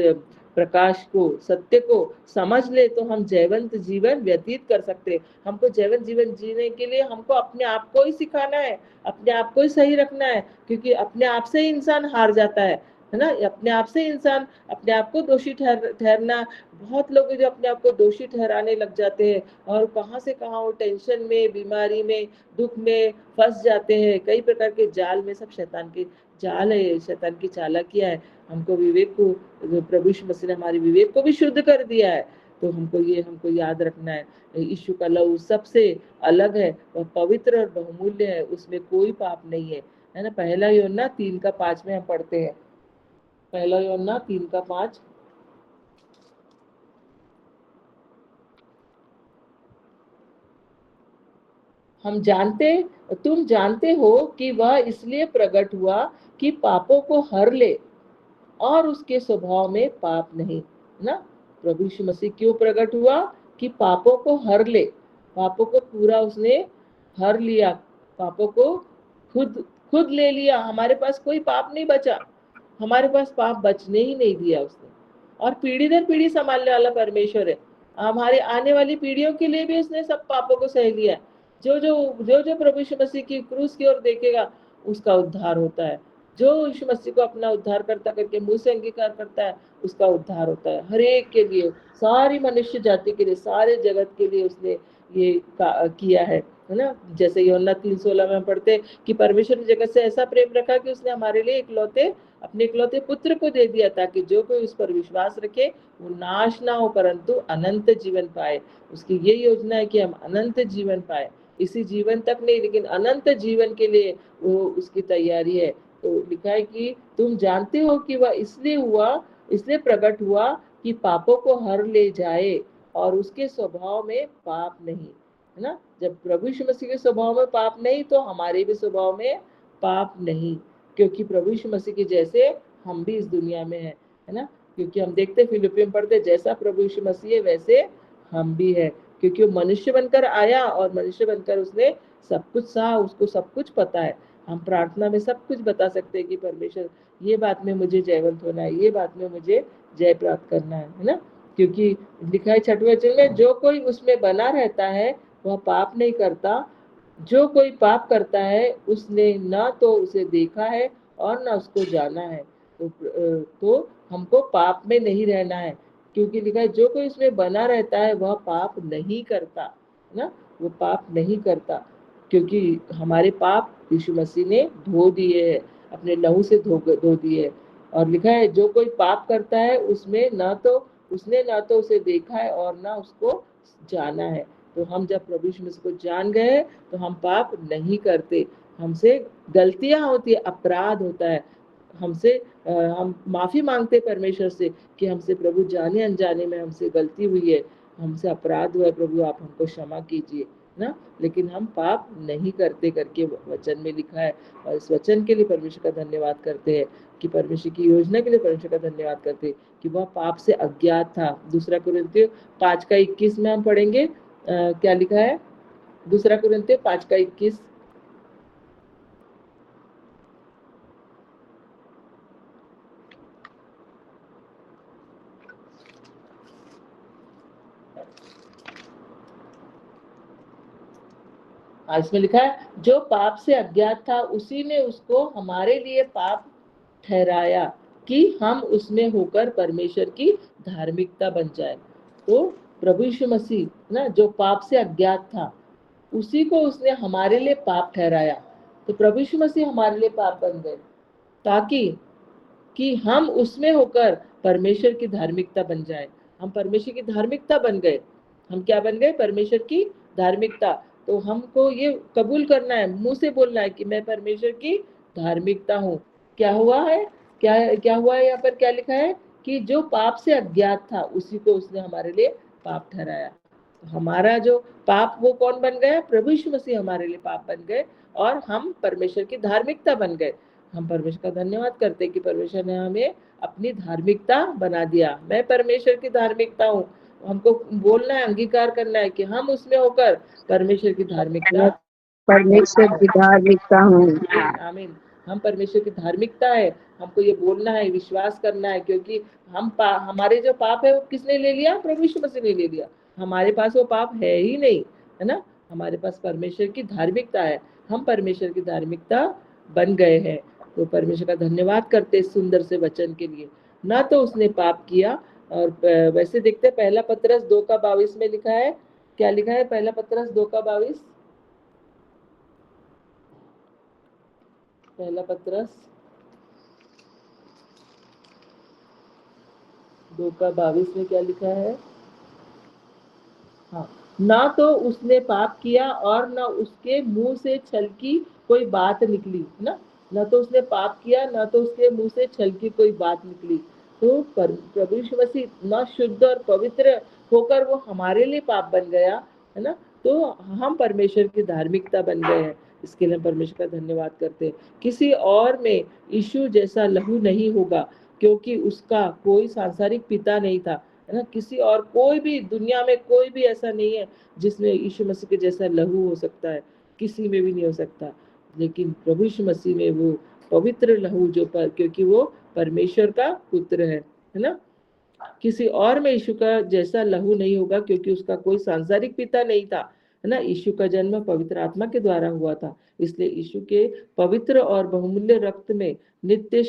B: प्रकाश को, सत्य को समझ ले तो हम जैवंत जीवन व्यतीत कर सकते हैं। हमको जैवंत जीवन जीने के लिए हमको अपने आप को ही सिखाना है, अपने आप को ही सही रखना है, क्योंकि अपने आप से ही इंसान हार जाता है ना। अपने आप से इंसान अपने आप को दोषी ठहरना, बहुत लोग जो अपने आप को दोषी ठहराने लग जाते हैं, और कहाँ से कहाँ वो टेंशन में, बीमारी में, दुख में फंस जाते हैं। कई प्रकार के जाल में, सब शैतान के जाल है, शैतान की चालाकियां है। हमको विवेक को, प्रभु यीशु मसीह ने हमारे विवेक को भी शुद्ध कर दिया है। तो हमको याद रखना है, यीशु का लहू सबसे अलग है, वह पवित्र और बहुमूल्य है, उसमें कोई पाप नहीं है ना। पहला यूहन्ना 3:5 में हम पढ़ते हैं, पहला यूहन्ना 3:5, तुम जानते हो कि वह इसलिए प्रकट हुआ कि पापों को हर ले, और उसके स्वभाव में पाप नहीं, ना। प्रभु यीशु मसीह क्यों प्रकट हुआ, कि पापों को हर ले, पापों को पूरा उसने हर लिया, पापों को खुद ले लिया। हमारे पास कोई पाप नहीं बचा, हमारे पास पाप बचने ही नहीं दिया उसने। और पीढ़ी दर पीढ़ी संभालने वाला परमेश्वर है। हमारे आने वाली पीढ़ियों के लिए भी उसने सब पापों को सह लिया। जो प्रभु यीशु मसीह की क्रूस की ओर देखेगा, उसका उद्धार होता है। जो यीशु मसीह को अपना उद्धार करता करके मुंह से अंगीकार करता है, उसका उद्धार होता है। हर एक के लिए, सारी मनुष्य जाति के लिए, सारे जगत के लिए उसने ये किया है ना। जैसे यूहन्ना 3:16 में पढ़ते कि परमेश्वर ने जगत से ऐसा प्रेम रखा कि उसने हमारे लिए अपने इकलौते पुत्र को दे दिया, ताकि जो कोई उस पर विश्वास रखे वो नाश ना हो, परंतु अनंत जीवन पाए। उसकी ये योजना है कि हम अनंत जीवन पाए। इसी जीवन तक नहीं, लेकिन अनंत जीवन के लिए वो उसकी तैयारी है। तो लिखा है कि तुम जानते हो कि वह इसलिए प्रकट हुआ कि पापों को हर ले जाए, और उसके स्वभाव में पाप नहीं, है ना। जब प्रभु यीशु मसीह के स्वभाव में पाप नहीं, तो हमारे भी स्वभाव में पाप नहीं, क्योंकि प्रभु यीशु मसीह के जैसे हम भी इस दुनिया में है ना। क्योंकि हम देखते फिलिपियों में पढ़ते, जैसा प्रभु यीशु मसीह है वैसे हम भी है, क्योंकि वो मनुष्य बनकर आया, और मनुष्य बनकर उसने सब कुछ सहा, उसको सब कुछ पता है। हम प्रार्थना में सब कुछ बता सकते हैं कि परमेश्वर, ये बात में मुझे जयवंत होना है, ये बात में मुझे जय प्राप्त करना है ना। क्योंकि लिखा है 6वें वचन में, जो कोई उसमें बना रहता है वह पाप नहीं करता। जो कोई पाप करता है उसने ना तो उसे देखा है और ना उसको जाना है। तो हमको पाप में नहीं रहना है, क्योंकि लिखा है जो कोई उसमें बना रहता है वह पाप नहीं करता ना, वो पाप नहीं करता, क्योंकि हमारे पाप यीशु मसीह ने धो दिए हैं, अपने लहू से धो दिए हैं। और लिखा है जो कोई पाप करता है उसने ना तो उसे देखा है और ना उसको जाना है। तो हम जब प्रभु यीशु मसीह को जान गए तो हम पाप नहीं करते। हमसे गलतियां होती है, अपराध होता है, हमसे हम माफ़ी मांगते परमेश्वर से कि हमसे प्रभु जाने अनजाने में हमसे गलती हुई है, हमसे अपराध हुआ है, प्रभु आप हमको क्षमा कीजिए ना। लेकिन हम पाप नहीं करते करके वचन में लिखा है, और इस वचन के लिए परमेश्वर का धन्यवाद करते हैं कि परमेश्वर की योजना के लिए परमेश्वर का धन्यवाद करते हैं कि वह पाप से अज्ञात था। दूसरा कुरिन्थियों 5:21 में हम पढ़ेंगे, क्या लिखा है? दूसरा कुरिन्थियों 5:21। इसमें लिखा है, जो पाप से अज्ञात था उसी ने उसको हमारे लिए पाप ठहराया कि हम उसमें होकर परमेश्वर की धार्मिकता बन जाए। तो प्रभु यीशु मसीह ना, जो पाप से अज्ञात था उसी को उसने हमारे लिए पाप ठहराया। तो प्रभु यीशु मसीह हमारे लिए पाप बन गए ताकि कि हम उसमें होकर परमेश्वर की धार्मिकता बन जाए। हम परमेश्वर की धार्मिकता बन गए। हम क्या बन गए? परमेश्वर की धार्मिकता। तो हमको ये कबूल करना है, मुंह से बोलना है कि मैं परमेश्वर की धार्मिकता हूँ। क्या हुआ है? क्या हुआ है? यहाँ पर क्या लिखा है कि जो पाप से अज्ञात था उसी को उसने हमारे लिए पाप ठहराया। हमारा जो पाप, वो कौन बन गया? प्रभु यीशु मसीह हमारे लिए पाप बन गए और हम परमेश्वर की धार्मिकता बन गए। हम परमेश्वर का धन्यवाद करते हैं कि परमेश्वर ने हमें अपनी धार्मिकता बना दिया। मैं परमेश्वर की धार्मिकता हूँ। हमको बोलना है, अंगीकार करना है कि हम उसमें होकर परमेश्वर की धार्मिकता,
A: परमेश्वर की धार्मिकता हूँ।
B: आमीन आमीन। हम परमेश्वर की धार्मिकता है, हमको ये बोलना है, विश्वास करना है, क्योंकि हमारे जो पाप है वो किसने ले लिया? प्रभु यीशु मसीह ने ले लिया। हमारे पास वो पाप है ही नहीं, है ना। हमारे पास परमेश्वर की धार्मिकता है, हम परमेश्वर की धार्मिकता बन गए हैं। तो परमेश्वर का धन्यवाद करते इस सुंदर से वचन के लिए। ना तो उसने पाप किया, और वैसे देखते हैं पहला पतरस 2:22 में लिखा है। क्या लिखा है? पहला पतरस 2:22। पहला पतरस 2:22 में क्या लिखा है? हाँ, ना तो उसने पाप किया और ना उसके मुंह से छल की कोई बात निकली, है ना। ना तो उसने पाप किया, ना तो उसके मुंह से छल की कोई बात निकली। तो प्रभु यीशु मसीह ना शुद्ध और पवित्र होकर वो हमारे लिए पाप बन गया, है ना। तो हम परमेश्वर की धार्मिकता बन गए हैं। इसके लिए परमेश्वर का धन्यवाद करते हैं। किसी और में यीशु जैसा लहू नहीं होगा, क्योंकि उसका कोई सांसारिक पिता नहीं था, है ना। किसी और कोई भी दुनिया में कोई भी ऐसा नहीं है जिसमें यीशु मसीह के जैसा लहू हो सकता है, किसी में भी नहीं हो सकता। लेकिन प्रभु यीशु मसीह में वो पवित्र लहू जो पर, क्योंकि वो परमेश्वर का पुत्र है ना। किसी और में यीशु का जैसा लहू नहीं होगा, क्योंकि उसका कोई सांसारिक पिता नहीं था, है ना। यीशु का जन्म पवित्र आत्मा के द्वारा हुआ था। इसलिए यीशु के पवित्र और बहुमूल्य रक्त में नित्य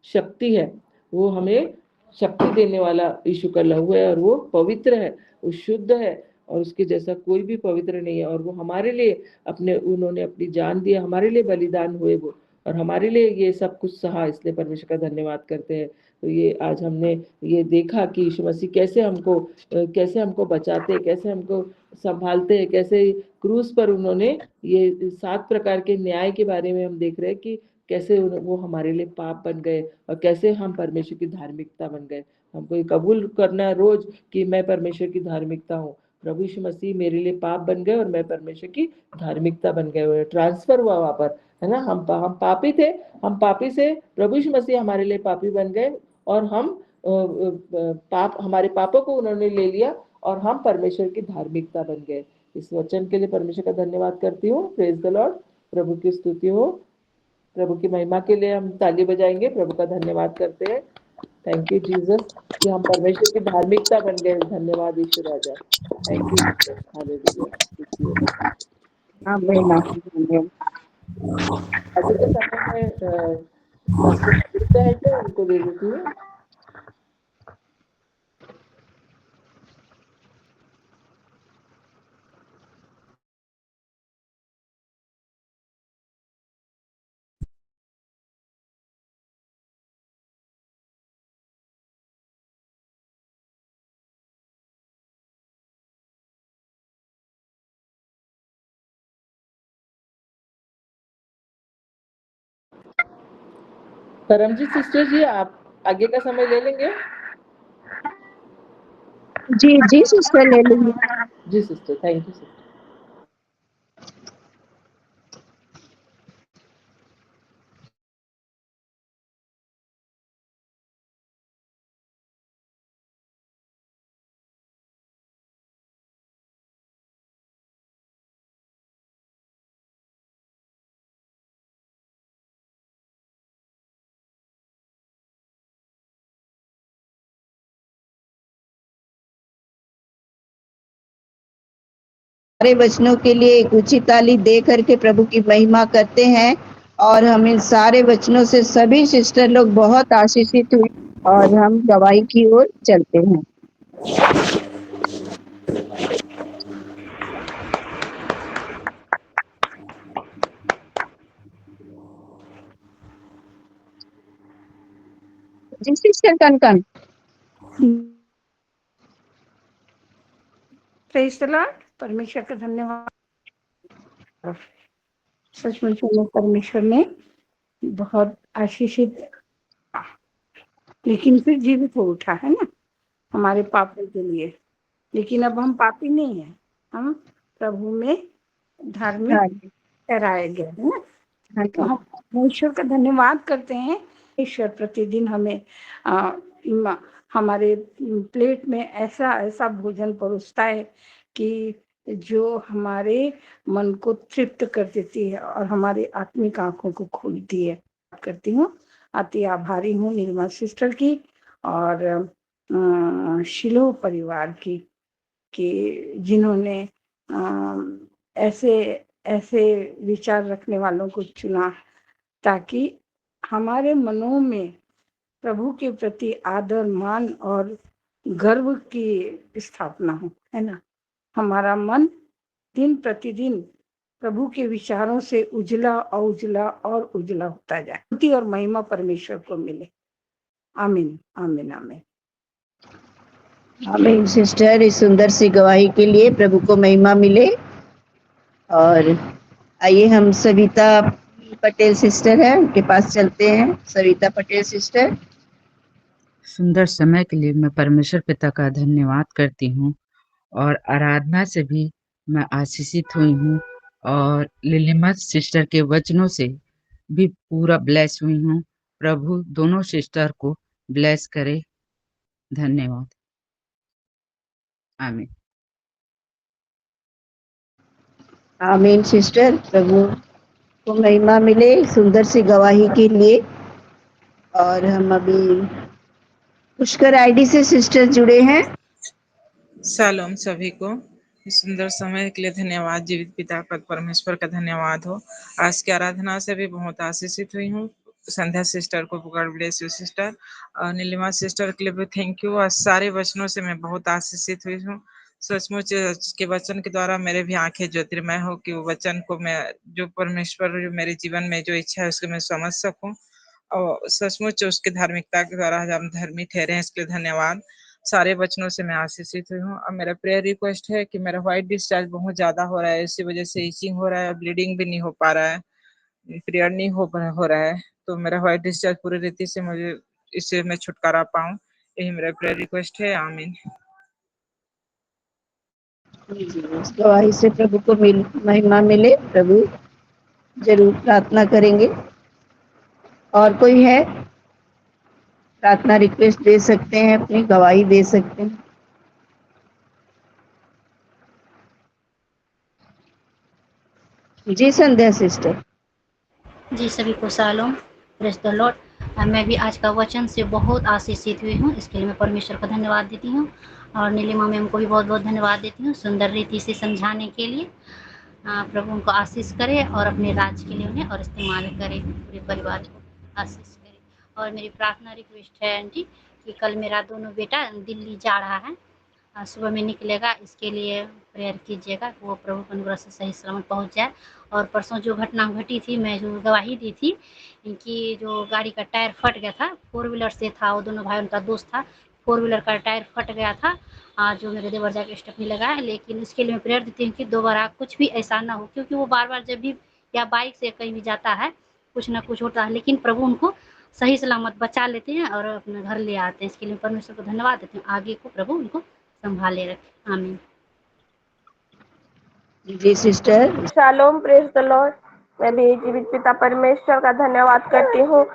B: शक्ति है। वो हमें शक्ति देने वाला यीशु का लहू है, और वो पवित्र है, वो शुद्ध है, और उसके जैसा कोई भी पवित्र नहीं है। और वो हमारे लिए उन्होंने अपनी जान दी, हमारे लिए बलिदान हुए वो, और हमारे लिए ये सब कुछ सहा। इसलिए परमेश्वर का धन्यवाद करते हैं। तो ये आज हमने ये देखा कि यीशु मसीह कैसे हमको बचाते हैं, कैसे हमको संभालते हैं, कैसे क्रूस पर उन्होंने ये 7 प्रकार के न्याय के बारे में हम देख रहे हैं कि कैसे वो हमारे लिए पाप बन गए और कैसे हम परमेश्वर की धार्मिकता बन गए। हमको ये कबूल करना रोज कि मैं परमेश्वर की धार्मिकता हूँ। प्रभु यीशु मसीह मेरे लिए पाप बन गए और मैं परमेश्वर की धार्मिकता बन गए। ट्रांसफर हुआ वहां पर, है ना। हम पापी थे, हम पापी से प्रभु यीशु मसीह हमारे लिए पापी बन गए, और हम हमारे पापों को उन्होंने ले लिया, और हम परमेश्वर की धार्मिकता बन गए। इस वचन के लिए परमेश्वर का धन्यवाद करती हूँ। Praise the Lord. प्रभु की स्तुति हो। प्रभु की महिमा के लिए हम ताली बजाएंगे, प्रभु का धन्यवाद करते हैं। थैंक यू जीसस कि हम परमेश्वर की धार्मिकता बन गए। धन्यवाद यीशु राजा। Thank you Jesus. Hallelujah.
A: Amen amen.
B: ऐसे के समय में पास्टर है क्या, उनको दे देती हूँ। परमजीत सिस्टर जी, आप आगे का समय ले लेंगे?
A: जी जी सिस्टर, ले लूंगी।
B: जी सिस्टर, थैंक यू सिस्टर।
A: सारे वचनों के लिए एक उचित ताली दे करके प्रभु की महिमा करते हैं। और हम इन सारे वचनों से सभी सिस्टर लोग बहुत आशीषित हुए और हम गवाही की ओर चलते हैं। जी sister Kankan.
D: Praise the lord. परमेश्वर का धन्यवाद। सचमुच में परमेश्वर ने बहुत आशीषित, लेकिन फिर जीवित हो उठा है ना हमारे पापों के लिए। लेकिन अब हम पापी नहीं है, हम प्रभु में धार्मिक
A: हाँ
D: ठहराए गए है ना।
A: हाँ
D: तो हम परमेश्वर का धन्यवाद करते हैं। ईश्वर प्रतिदिन हमें हमारे प्लेट में ऐसा ऐसा भोजन परोसता है कि जो हमारे मन को तृप्त कर देती है और हमारी आत्मिक आंखों को खोलती है। करती हूँ, अति आभारी हूँ निर्मल सिस्टर की और शिलो परिवार की, कि जिन्होंने ऐसे ऐसे विचार रखने वालों को चुना ताकि हमारे मनों में प्रभु के प्रति आदर, मान और गर्व की स्थापना हो, है ना। हमारा मन दिन प्रतिदिन प्रभु के विचारों से उजला और उजला और उजला होता जाए। स्तुति और महिमा परमेश्वर को मिले। आमीन आमीन आमीन।
A: आमीन सिस्टर, इस सुंदर सी गवाही के लिए प्रभु को महिमा मिले। और आइए हम सविता पटेल सिस्टर है, उनके पास चलते हैं। सविता पटेल सिस्टर।
E: सुंदर समय के लिए मैं परमेश्वर पिता का धन्यवाद करती हूँ और आराधना से भी मैं आशीषित हुई हूँ और लिलिमा सिस्टर के वचनों से भी पूरा ब्लेस हुई हूँ। प्रभु दोनों सिस्टर को ब्लेस करे। धन्यवाद। आमीन।
A: आमीन सिस्टर, प्रभु को महिमा मिले सुंदर सी गवाही के लिए। और हम अभी पुष्कर आईडी से सिस्टर जुड़े हैं।
F: शालोम सभी को। इस सुंदर समय के लिए धन्यवाद। जीवित पिता पद परमेश्वर का धन्यवाद हो। आज की आराधना से भी बहुत आशीषित हुई हूँ। संध्या सिस्टर को गॉड ब्लेस यू सिस्टर, और नीलिमा सिस्टर के लिए भी थैंक यू। और सारे वचनों से मैं बहुत आशीषित हुई हूँ। सचमुच के वचन के द्वारा मेरे भी आंखें ज्योतिर्मय हो कि वो वचन को मैं, जो परमेश्वर जो मेरे जीवन में जो इच्छा है उसको मैं समझ सकूं। और सचमुच उसकी धार्मिकता के द्वारा हम धर्मी ठहरे हैं, इसके लिए धन्यवाद। सारे वचनों से मैं आशीषित हुई हूँ। अब मेरा प्रेयर रिक्वेस्ट है कि मेरा व्हाइट डिस्चार्ज बहुत ज्यादा हो रहा है, इसी वजह से इचिंग हो रहा है, ब्लीडिंग भी नहीं हो पा रहा है, पीरियड नहीं हो रहा है। तो मेरा व्हाइट डिस्चार्ज पूरी रीति से मुझे इससे मैं छुटकारा पाऊँ, यही मेरा प्रेयर रिक्वेस्ट है। आमीन।
A: इस गवाही से प्रभु को महिमा मिले। प्रभु जरूर प्रार्थना करेंगे। और कोई है प्रार्थना रिक्वेस्ट दे सकते हैं, अपनी गवाही दे सकते हैं। जी संध्या सिस्टर।
C: जी सभी को शालोम, प्रेज द लॉर्ड। मैं भी आज का वचन से बहुत आशीषित हुई हूँ, इसके लिए मैं परमेश्वर का धन्यवाद देती हूँ। और नीलिमा मैम को भी बहुत बहुत धन्यवाद देती हूँ सुंदर रीति से समझाने के लिए। प्रभु उनको आशीष करे और अपने राज के लिए उन्हें और इस्तेमाल करे, पूरे परिवार को आशीष करे। और मेरी प्रार्थना रिक्वेस्ट है आंटी कि कल मेरा दोनों बेटा दिल्ली जा रहा है, सुबह में निकलेगा, इसके लिए प्रेयर कीजिएगा कि वो प्रभु के अनुग्रह से सही सलामत पहुंच जाए। और परसों जो घटना घटी थी, मैं जो गवाही दी थी कि जो गाड़ी का टायर फट गया था, 4 व्हीलर से था, वो दोनों भाई उनका दोस्त था, 4 व्हीलर का टायर फट गया था, जो मेरे देवर जाके स्टेपनी लगाया। लेकिन इसके लिए मैं प्रेयर देती हूँ कि दोबारा कुछ भी ऐसा ना हो, क्योंकि वो बार बार जब भी या बाइक से कहीं भी जाता है कुछ ना कुछ होता है, लेकिन प्रभु उनको सही सलामत बचा लेते हैं और अपने घर ले आते हैं। इसके लिए परमेश्वर को धन्यवाद देती हूँ। आगे को प्रभु उनको संभाले रखे। आमीन।
A: जी sister.
G: Shalom, praise the lord. मैं भी जीवित पिता परमेश्वर का धन्यवाद करती हूँ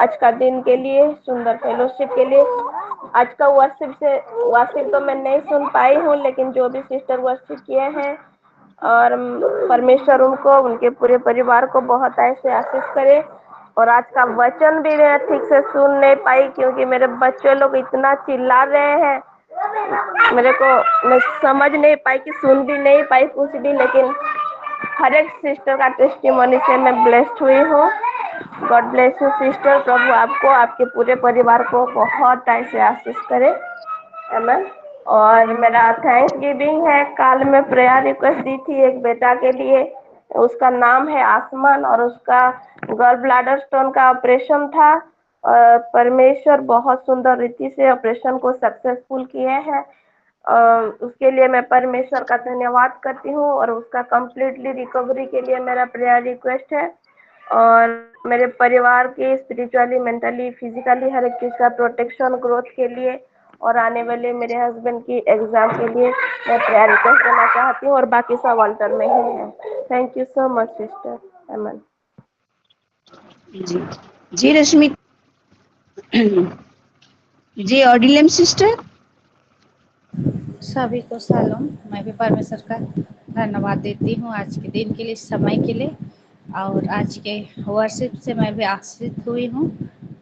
G: आज का दिन के लिए, सुंदर फेलोशिप के लिए। आज का वर्शिप तो मैं नहीं सुन पाई हूँ, लेकिन जो भी सिस्टर वर्शिप किए हैं, और परमेश्वर उनको, उनके पूरे परिवार को बहुत ऐसे आशीष करे। और आज का वचन भी मैं ठीक से सुन नहीं पाई, क्योंकि मेरे बच्चे लोग इतना चिल्ला रहे हैं, मेरे को मैं समझ नहीं पाई कि सुन भी नहीं पाई कुछ भी। लेकिन हर एक सिस्टर का टेस्टिमोनी से मैं ब्लेस्ड हुई हूँ। God bless you sister. प्रभु आपको, आपके पूरे परिवार को बहुत ऐसे आशीष करे। आमीन। और मेरा थैंक्स गिविंग है। कल मैं प्रेयर रिक्वेस्ट दी थी एक बेटा के लिए, उसका नाम है आसमान, और उसका गॉल ब्लैडर स्टोन का ऑपरेशन था। परमेश्वर बहुत सुंदर रीति से ऑपरेशन को सक्सेसफुल किए हैं। उसके लिए मैं परमेश्वर का धन्यवाद करती हूँ, और उसका कंप्लीटली रिकवरी के लिए मेरा प्रेयर रिक्वेस्ट है। और मेरे परिवार के स्पिरिचुअली, मेंटली, फिजिकली हर एक चीज़ का प्रोटेक्शन, ग्रोथ के लिए, और आने वाले मेरे हस्बैंड की एग्जाम के लिए मैं प्रेयर रिक्वेस्ट देना चाहती हूँ। और बाकी सब अल्टर में ही है। Thank you so much sister. आमीन।
A: जी जी रश्मि जी ऑडिलम सिस्टर।
H: सभी को सलाम। मैं भी परमेश्वर का धन्यवाद देती हूँ आज के दिन के लिए, समय के लिए। और आज के वर्शिप से मैं भी आशीषित हुई हूँ।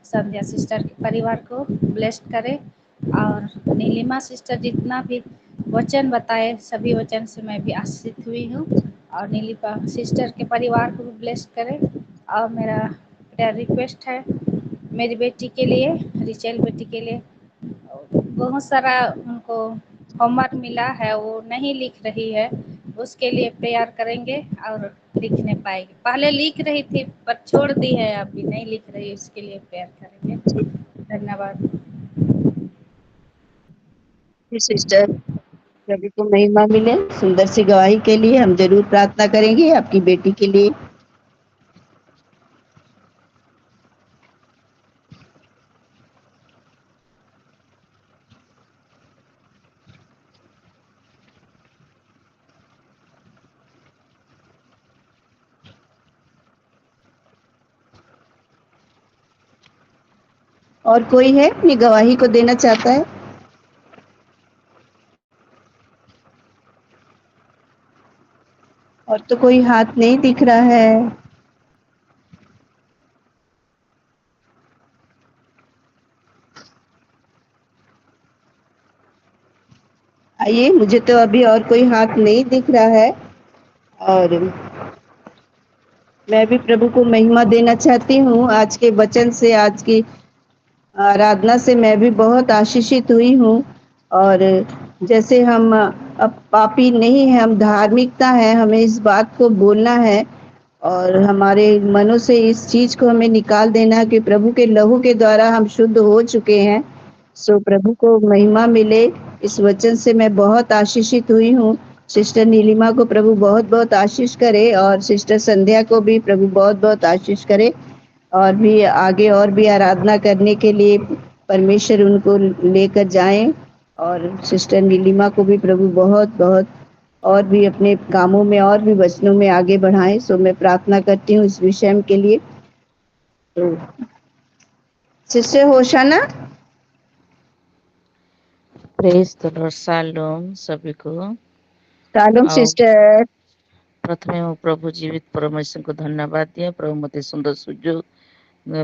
H: संध्या सिस्टर के परिवार को ब्लेस्ड करे, और नीलिमा सिस्टर जितना भी वचन बताए, सभी वचन से मैं भी आशीषित हुई हूँ। और नीलिमा सिस्टर के परिवार को भी ब्लेस्ड करे। और मेरा प्रेयर रिक्वेस्ट है मेरी बेटी के लिए, रिचेल बेटी के लिए। बहुत सारा उनको होमवर्क मिला है, वो नहीं लिख रही है, उसके लिए प्रेयर करेंगे और लिख नहीं पाएगी। पहले लिख रही थी पर छोड़ दी है, अभी नहीं लिख रही, उसके लिए प्रेयर करेंगे। धन्यवाद।
A: सिस्टर, प्रभु को महिमा मिले। सुंदर सी गवाही के लिए हम जरूर प्रार्थना करेंगे आपकी बेटी के लिए। और कोई है अपनी गवाही को देना चाहता है? और तो कोई हाथ नहीं दिख रहा है। आइए, मुझे तो अभी और कोई हाथ नहीं दिख रहा है। और मैं भी प्रभु को महिमा देना चाहती हूँ। आज के वचन से, आज की आराधना से मैं भी बहुत आशीषित हुई हूँ। और जैसे हम अब पापी नहीं है, हम धार्मिकता है, हमें इस बात को बोलना है और हमारे मनों से इस चीज को हमें निकाल देना है कि प्रभु के लहू के द्वारा हम शुद्ध हो चुके हैं। सो प्रभु को महिमा मिले। इस वचन से मैं बहुत आशीषित हुई हूँ। सिस्टर नीलिमा को प्रभु बहुत बहुत आशीष करे, और सिस्टर संध्या को भी प्रभु बहुत बहुत आशीष करे, और भी आगे और भी आराधना करने के लिए परमेश्वर उनको लेकर जाएं। और सिस्टर नीलिमा को भी प्रभु बहुत बहुत और भी अपने कामों में और भी वचनों में आगे बढ़ाएं। सो मैं प्रार्थना करती हूँ इस विषय के लिए। तो sister hosanna.
I: Praise the lord. Shalom सभी को।
A: शालोम
I: ଆଉ
A: सिस्टर।
I: ପ୍ରଥମେ ମୁଁ ପ୍ରଭୁ ଜୀବିତ ପରମେଶ୍ୱରଙ୍କୁ ଧନ୍ୟବାଦ ଦିଏ। ପ୍ରଭୁ ମୋତେ ସୁନ୍ଦର ସୁଯୋଗ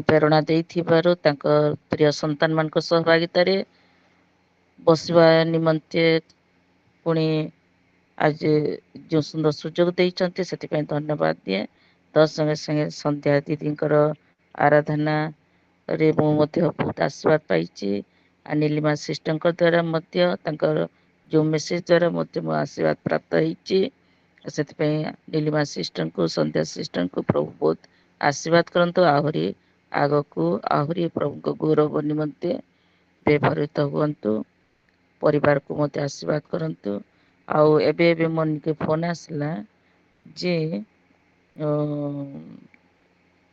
I: ପ୍ରେରଣା ଦେଇଥିବାରୁ, ତାଙ୍କ ପ୍ରିୟ ସନ୍ତାନମାନଙ୍କ ସହଭାଗିତାରେ ବସିବା ନିମନ୍ତେ ପୁଣି ଆଜି ଯେଉଁ ସୁନ୍ଦର ସୁଯୋଗ ଦେଇଛନ୍ତି ସେଥିପାଇଁ ଧନ୍ୟବାଦ ଦିଏ। ତ ସଙ୍ଗେ ସଙ୍ଗେ ସନ୍ଧ୍ୟା ଦିଦିଙ୍କର ଆରାଧନାରେ ମୁଁ ମଧ୍ୟ ବହୁତ ଆଶୀର୍ବାଦ ପାଇଛି। नीलिमा सिस्टरଙ୍କ ଦ୍ୱାରା ମଧ୍ୟ ତାଙ୍କର ଯେଉଁ ମେସେଜ ଦ୍ୱାରା ମଧ୍ୟ ମୁଁ ଆଶୀର୍ବାଦ ପ୍ରାପ୍ତ ହେଇଛି। ସେଥିପାଇଁ नीलिमा सिस्टरଙ୍କୁ, ସନ୍ଧ୍ୟା ସିଷ୍ଟରଙ୍କୁ ପ୍ରଭୁ ବହୁତ ଆଶୀର୍ବାଦ କରନ୍ତୁ। ଆହୁରି ଆଗକୁ ଆହୁରି ପ୍ରଭୁଙ୍କ ଗୌରବ ନିମନ୍ତେ ବ୍ୟବହୃତ ହୁଅନ୍ତୁ। ପରିବାରକୁ ମଧ୍ୟ ଆଶୀର୍ବାଦ କରନ୍ତୁ। ଆଉ ଏବେ ମନିକେ ଫୋନ ଆସିଲା ଯେ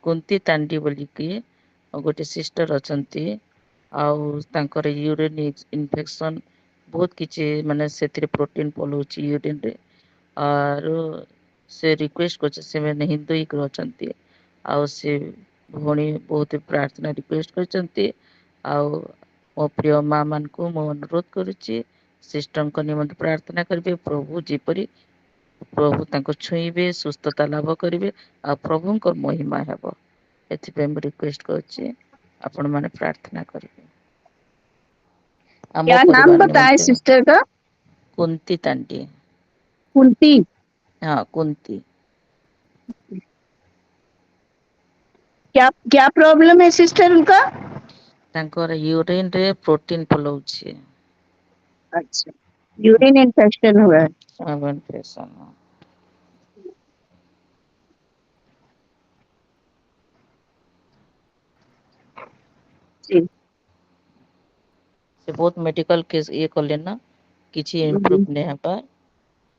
I: କୁନ୍ତି ତାଣ୍ଡି ବୋଲିକି गोटे सिस्टर अछंती आउ तांकर यूरिन इन्फेक्शन बहुत किछि माने सेतिर प्रोटीन पलोची यूरिन रे और से रिक्वेस्ट कर से मैंने हिंदू ही अछंती आउ से भौणी बहुत प्रार्थना रिक्वेस्ट करछंती आउ मो प्रिय माँ मान को मो अनुरोध करुच्ची सिस्टम को निमंत्र प्रार्थना करेंगे प्रभु जीपरी प्रभु तांको छुईबे सुस्थता लाभ करेंगे आ प्रभु को महिमा हेब एथिपे मैं रिक्वेस्ट करुच्ची आपण माने प्रार्थना करेंगे
A: क्या नाम बताए सिस्टर का?
I: कुंती तांडी।
A: कुंती।
I: हाँ कुंती।
A: क्या क्या प्रॉब्लम है सिस्टर उनका?
I: तांकर यूरिन रे प्रोटीन पलोची।
A: अच्छा, यूरिन इन्फेक्शन हुआ है।
I: इन्फेक्शन
A: जी।
I: से बहुत मेडिकल केस ये कले ना किछि इम्प्रूव नहीं हेबा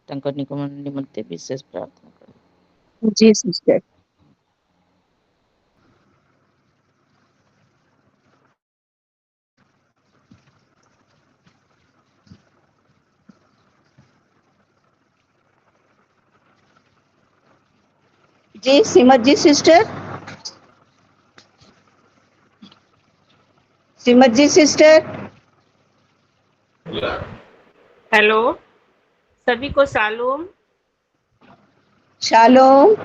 I: तांकर निमंते विशेष प्रार्थना कर।
A: जी सिस्टर। जी सिमत जी सिस्टर। सिमत जी सिस्टर।
J: हेलो, सभी को शालोम।
A: शालोम।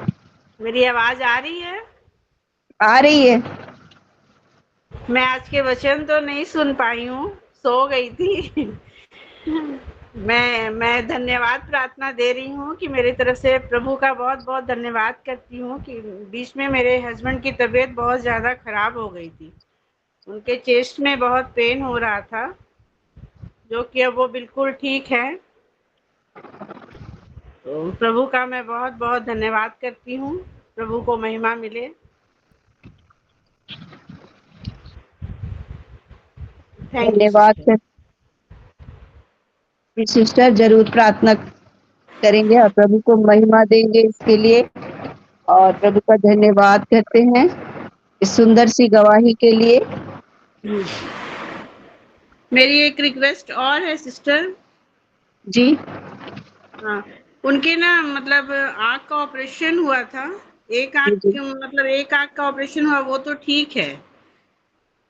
J: मेरी आवाज आ रही है?
A: आ रही है।
J: मैं आज के वचन तो नहीं सुन पाई हूँ, सो गई थी। मैं धन्यवाद प्रार्थना दे रही हूँ कि मेरी तरफ से प्रभु का बहुत बहुत धन्यवाद करती हूँ कि बीच में मेरे हस्बैंड की तबीयत बहुत ज़्यादा खराब हो गई थी। उनके चेस्ट में बहुत पेन हो रहा था, जो कि अब वो बिल्कुल ठीक है। तो प्रभु का मैं बहुत बहुत धन्यवाद करती हूँ। प्रभु को महिमा मिले। थैंक यू
A: धन्यवाद सिस्टर। जरूर प्रार्थना करेंगे और प्रभु को महिमा देंगे इसके लिए और प्रभु का धन्यवाद करते हैं इस सुंदर सी गवाही के लिए।
J: मेरी एक रिक्वेस्ट और है सिस्टर।
A: जी।
J: हाँ, उनके ना मतलब आँख का ऑपरेशन हुआ था। एक आँख मतलब एक आँख का ऑपरेशन हुआ वो तो ठीक है,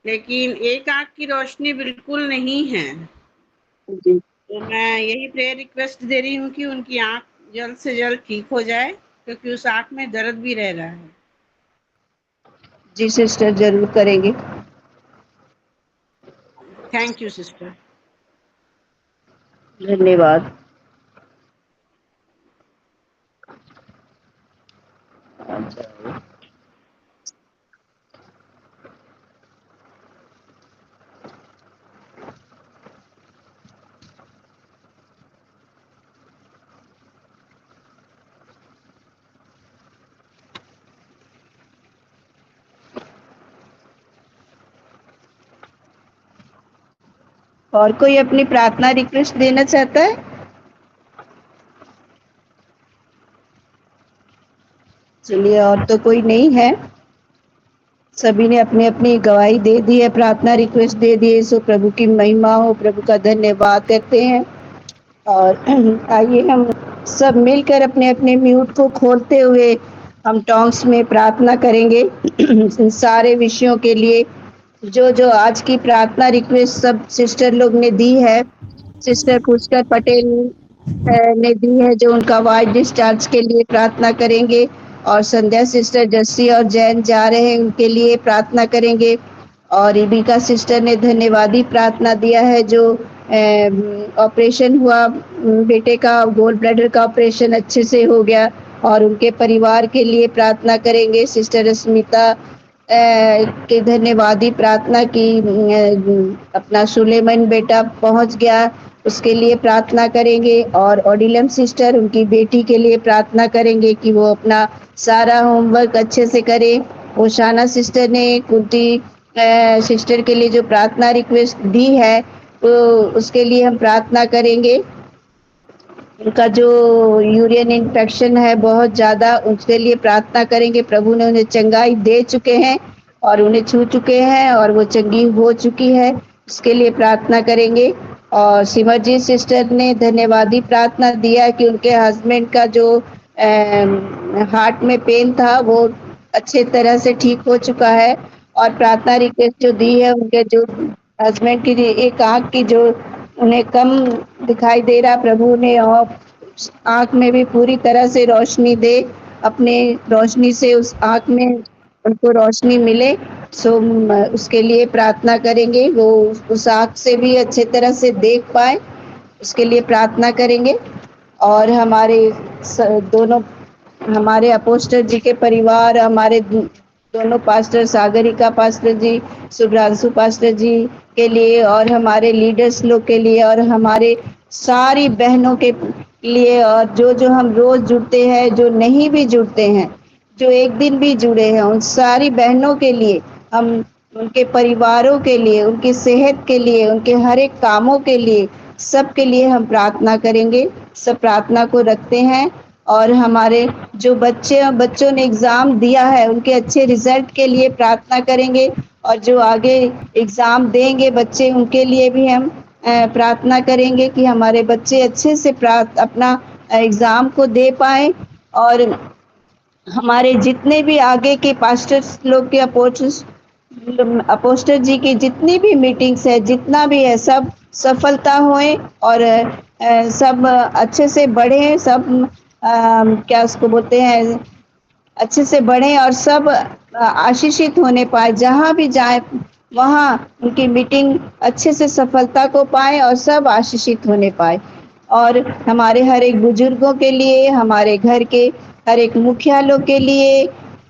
J: लेकिन एक आँख की रोशनी बिल्कुल नहीं है।
A: जी।
J: तो मैं यही प्रेयर रिक्वेस्ट दे रही हूँ कि उनकी आँख जल्द से जल्द ठीक हो जाए, क्योंकि उस आँख में दर्द भी रह रहा है।
A: जी सिस्टर, जरूर करेंगे।
J: Thank you sister.
A: धन्यवाद। और कोई अपनी प्रार्थना रिक्वेस्ट देना चाहता है? चलिए, और तो कोई नहीं है। सभी ने अपनी अपनी गवाही दे दी है, प्रार्थना रिक्वेस्ट दे दी है। सो प्रभु की महिमा हो, प्रभु का धन्यवाद करते हैं। और आइए हम सब मिलकर अपने अपने म्यूट को खोलते हुए हम टॉन्ग्स में प्रार्थना करेंगे इन सारे विषयों के लिए जो जो आज की प्रार्थना रिक्वेस्ट सब सिस्टर लोग ने दी है। सिस्टर पुष्कर पटेल ने दी है जो उनका वाइस डिस्चार्ज के लिए प्रार्थना करेंगे, और संध्या सिस्टर जस्सी और जैन जा रहे हैं उनके लिए प्रार्थना करेंगे। और रिबिका सिस्टर ने धन्यवादी प्रार्थना दिया है जो ऑपरेशन हुआ बेटे का, गोल ब्लैडर का ऑपरेशन अच्छे से हो गया और उनके परिवार के लिए प्रार्थना करेंगे। सिस्टर स्मिता के धन्यवादी प्रार्थना की, अपना सुलेमान बेटा पहुंच गया उसके लिए प्रार्थना करेंगे। और ओडिलम सिस्टर उनकी बेटी के लिए प्रार्थना करेंगे कि वो अपना सारा होमवर्क अच्छे से करे। ओशाना सिस्टर ने कुंती सिस्टर के लिए जो प्रार्थना रिक्वेस्ट दी है तो उसके लिए हम प्रार्थना करेंगे। उनका जो यूरिन इन्फेक्शन है बहुत ज़्यादा, उसके लिए प्रार्थना करेंगे। प्रभु ने उन्हें चंगाई दे चुके हैं और उन्हें छू चुके हैं और वो चंगी हो चुकी है, उसके लिए प्रार्थना करेंगे। और सिमरजीत सिस्टर ने धन्यवादी प्रार्थना दिया कि उनके हस्बैंड का जो हार्ट में पेन था वो अच्छे तरह से ठीक हो चुका है। और प्रार्थना रिक्वेस्ट जो दी है उनके जो हस्बैंड की एक आँख की जो उन्हें कम दिखाई दे रहा, प्रभु ने और आँख में भी पूरी तरह से रोशनी दे, अपने रोशनी से उस आँख में उनको रोशनी मिले। सो उसके लिए प्रार्थना करेंगे, वो उस आँख से भी अच्छे तरह से देख पाए, उसके लिए प्रार्थना करेंगे। और हमारे दोनों हमारे अपोस्टल जी के परिवार, हमारे दोनों पास्टर, सागरिका पास्टर जी, शुभ्रांशु पास्टर जी के लिए, और हमारे लीडर्स लोग के लिए, और हमारे सारी बहनों के लिए, और जो हम रोज जुड़ते हैं, जो नहीं भी जुड़ते हैं, जो एक दिन भी जुड़े हैं, उन सारी बहनों के लिए, हम उनके परिवारों के लिए, उनकी सेहत के लिए, उनके हर एक कामों के लिए, सब के लिए हम प्रार्थना करेंगे। सब प्रार्थना को रखते हैं। और हमारे जो बच्चों ने एग्ज़ाम दिया है उनके अच्छे रिजल्ट के लिए प्रार्थना करेंगे। और जो आगे एग्ज़ाम देंगे बच्चे, उनके लिए भी हम प्रार्थना करेंगे कि हमारे बच्चे अच्छे से अपना एग्ज़ाम को दे पाएँ। और हमारे जितने भी आगे के पास्टर्स लोग के अपोस्टल जी की जितनी भी मीटिंग्स है, जितना भी है, सब सफलता होए और सब अच्छे से बढ़े, सब क्या उसको बोलते हैं, अच्छे से बढ़े और सब आशीषित होने पाए। जहाँ भी जाए वहाँ उनकी मीटिंग अच्छे से सफलता को पाए और सब आशीषित होने पाए। और हमारे हर एक बुजुर्गों के लिए, हमारे घर के हर एक मुखिया लोग के लिए,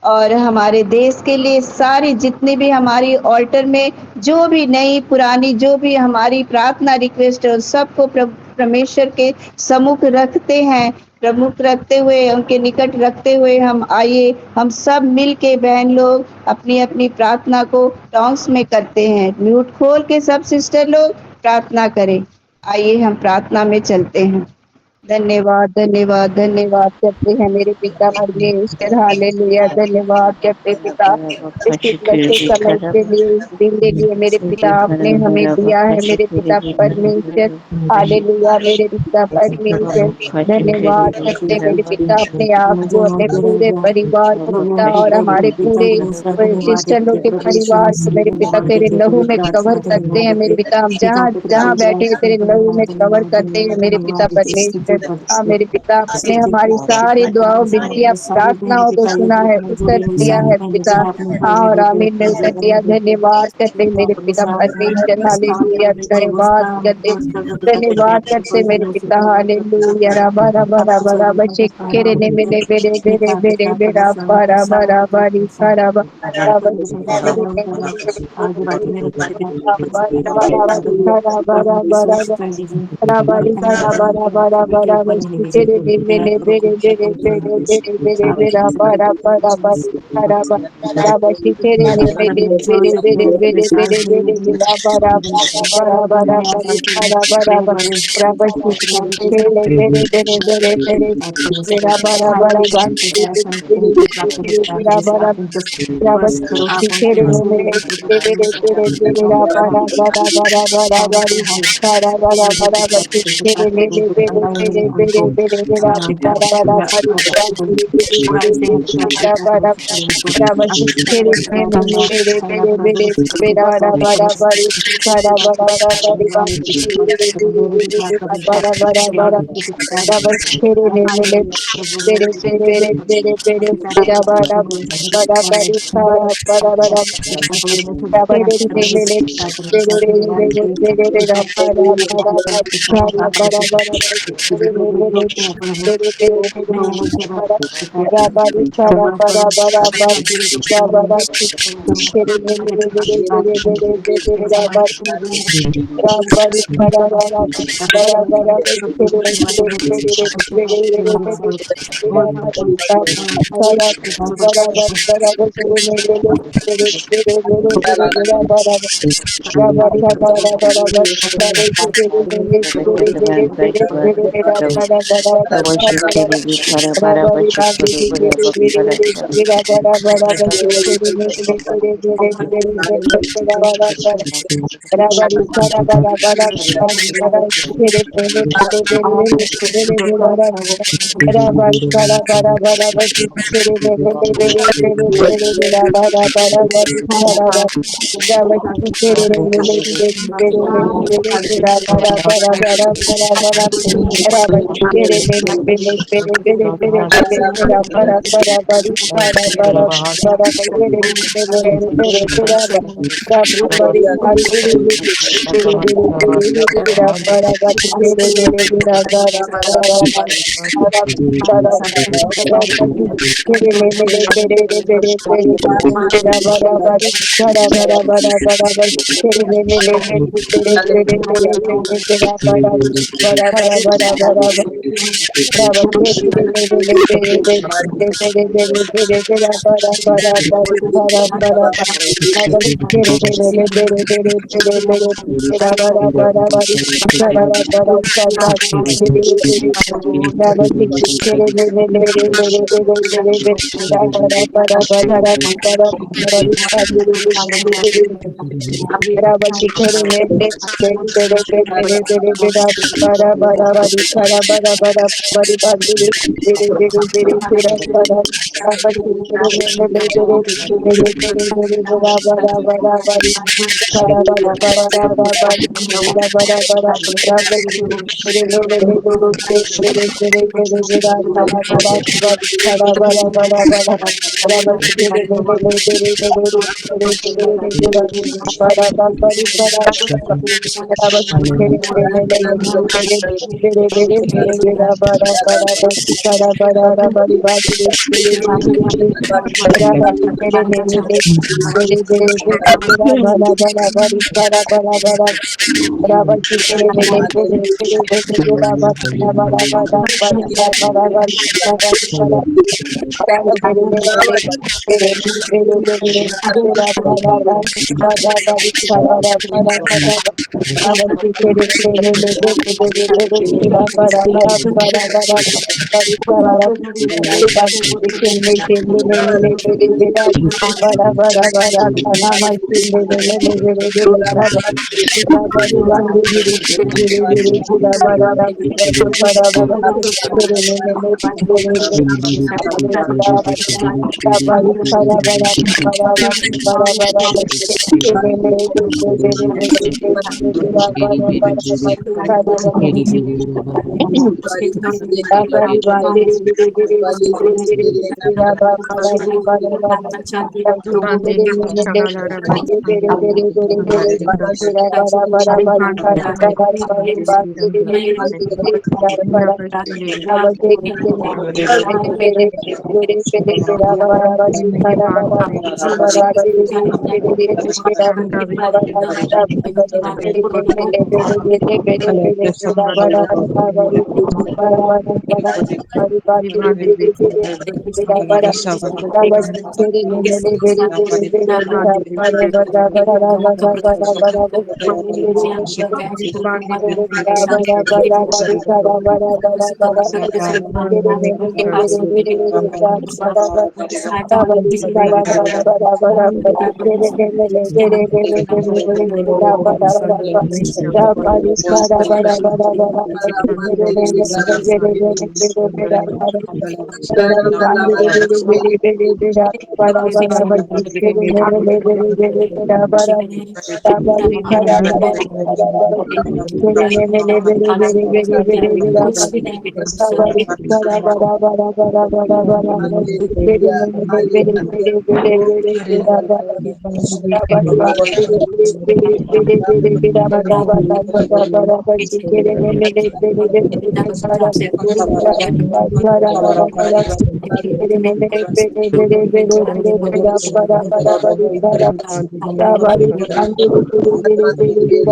A: और हमारे देश के लिए, सारी जितनी भी हमारी ऑल्टर में जो भी नई पुरानी जो भी हमारी प्रार्थना रिक्वेस्ट है, सबको परमेश्वर के सम्मुख रखते हैं। प्रमुख रखते हुए, उनके निकट रखते हुए हम आइए, हम सब मिल के बहन लोग अपनी अपनी प्रार्थना को टॉन्ग्स में करते हैं। म्यूट खोल के सब सिस्टर लोग प्रार्थना करें। आइए हम प्रार्थना में चलते हैं। धन्यवाद धन्यवाद धन्यवाद करते हैं मेरे पिता परमेश्वर, हालेलुया। धन्यवाद करते पिता इस लंबे समय के लिए, इस दिन के लिए मेरे पिता आपने हमें दिया है मेरे पिता परमेश्वर, हालेलुया। मेरे पिता परमेश्वर धन्यवाद करते मेरे पिता अपने आप को, अपने पूरे परिवार को पिता, और हमारे पूरे सिस्टर लोग के परिवार को मेरे पिता तेरे लहू में कवर करते हैं मेरे पिता। हम जहाँ जहाँ बैठे हैं तेरे लहू में कवर करते हैं मेरे पिता परमेश्वर। हाँ मेरे पिता, आपने हमारी सारी दुआओं विनतियाँ प्रार्थनाओं को सुना है, उत्तर दिया है पिता। हाँ और आमीन में उत्तर दिया। धन्यवाद करते मेरे पिता परमेश्वर, हालेलुया। धन्यवाद करते मेरे पिता, हालेलुया। रबा रबा रबा रबा शेखेरे ने मेरे बेरे बेरे बेरे बेरा बारा बारा बारी खराबा रबा शेखेरे ने मेरे Rabari bara bara bara bara tere ne mele bere bere bere bere bere bera bara bara bara karaba rabashi tere ne mele bere bere bere bere bere bera bara bara bara bara karaba raba rabashi tere bere bere bere bere bera bara bara bara bere bere bera bara rabashi tere ne mele bere bere bere bere bara bara bara bara bara Bara bara bara bara tere ne ne bere bere bere bere bera bara bara bara bara bara tere ne ne bere bere bere bera bara bara bara bara bara bara bara bara bara tere ne ne bere bere bere bere bere bera bara bara bara bara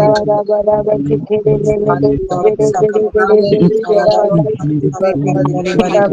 A: bara bara bara kere ne ne ne bere bere bere bere bera bara bara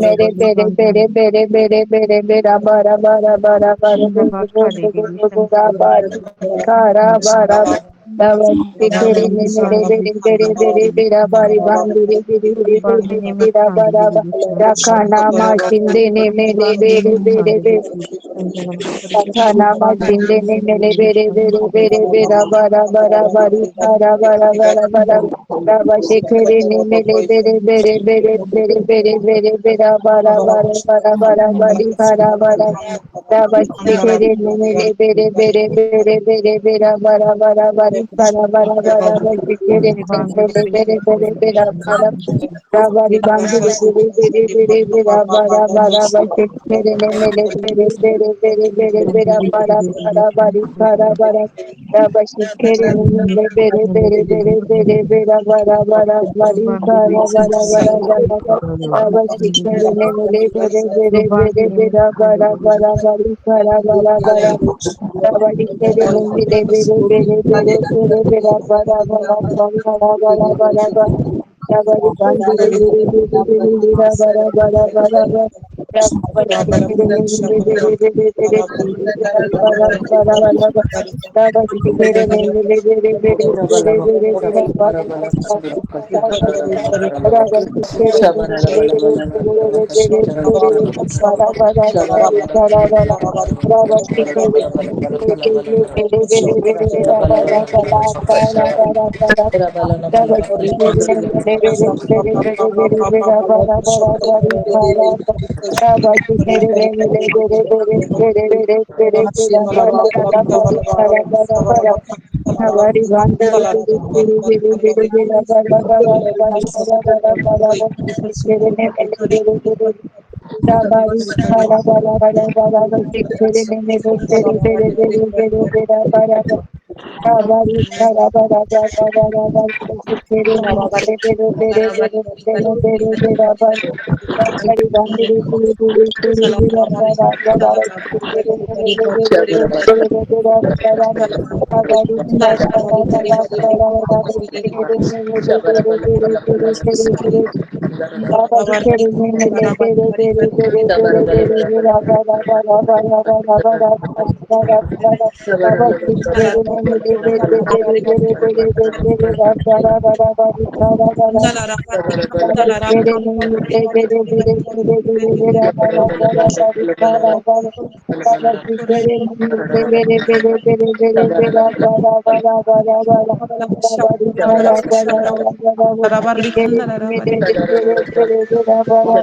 A: bere bere bere bere bere bera bara bara bara bara bara bara kere ne ne ne bere bere bere bera bara bara bara bara Rakana shinde ne mele bere bere bere Rakana shinde ne mele bere bere bere bere bara bara bari bara bara bara bara Raba shekere ne mele bere bere bere bere bere bere bere bara bara bara bara bari bara bara Raba shekere ne mele bere bere bere bere bere bara bara bari bara bara bara bara shekere ne mele bere bere bere bara Rabari bandiri biri biri biri bira bara bara başı kere ne mele bere bere bere bere bira bara bara bari bara bara Rabaşı kere ne mele bere bere bere bere bira bara bara bari bara bara bara bara Rabaşı kere ne mele bere bere bere bira bara bara bari bara bara bara Rabari kere ne mele bere bere bere bere bira bara bara bara bara bara bara Rabari bandiri biri biri biri bira bara bara bara bara Rabari kere ne mele bere bere bere bira bara bara bara Rabari kere ne mele bere bere bere bere bira bara Rabari kere ne mele bere bere bere bere bara bara bara bara Rabari kere ne mele bere bere bere bere bira bara bara bara bara bara हमारी बांधरी बिरी बिरी बिरी बिरी बिरा bara bara bara bara bara bara तेरे ने मेरे बिरी बिरी Rabari bara bara bara bara bara तेरे ने मेरे बिरी बिरी बिरी बिरी बिरा bara Rabari bara bara bara bara bara तेरे ने मेरे बिरी बिरी बिरी बिरी बिरी बिरा bara Rabari बांधरी बिरी बिरी बिरी बिरा bara bara तेरे ने मेरे बिरी बिरी बिरी बिरा bara Rabari bara bara bara bara bara तेरे ने मेरे बिरी बिरी बिरी बिरी बिरी Rabari kere ne mele bere bere bere bere bere bere bara bara bara bara bara bara bara Rabari kere ne mele bere bere bere bere bere bere bara bara bara bara bara Rabari kere ne mele bere bere bere bere bere bara bara bara bara Rabari kere ne mele bere bere bere bere bere bara bara bara bara Rabari bara bara bara bara kere ne mele bere bere bere bara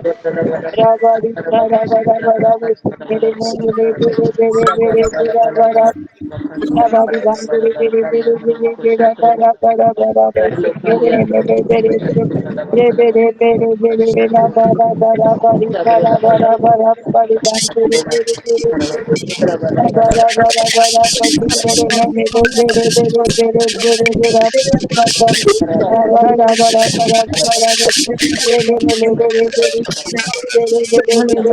A: Rabari bara bara bara kere ne mele bere bere bere bere bara Rabari bandiri bere bere bere bere bara bara bara kere ne mele bere bere bere bere bere bere bara bara bari bara bara bara bari bandiri bere bere bere bara bara bara kere ne mele bere bere bere bere bere bara bara bara bara kere ne mele bere bere bere bere bere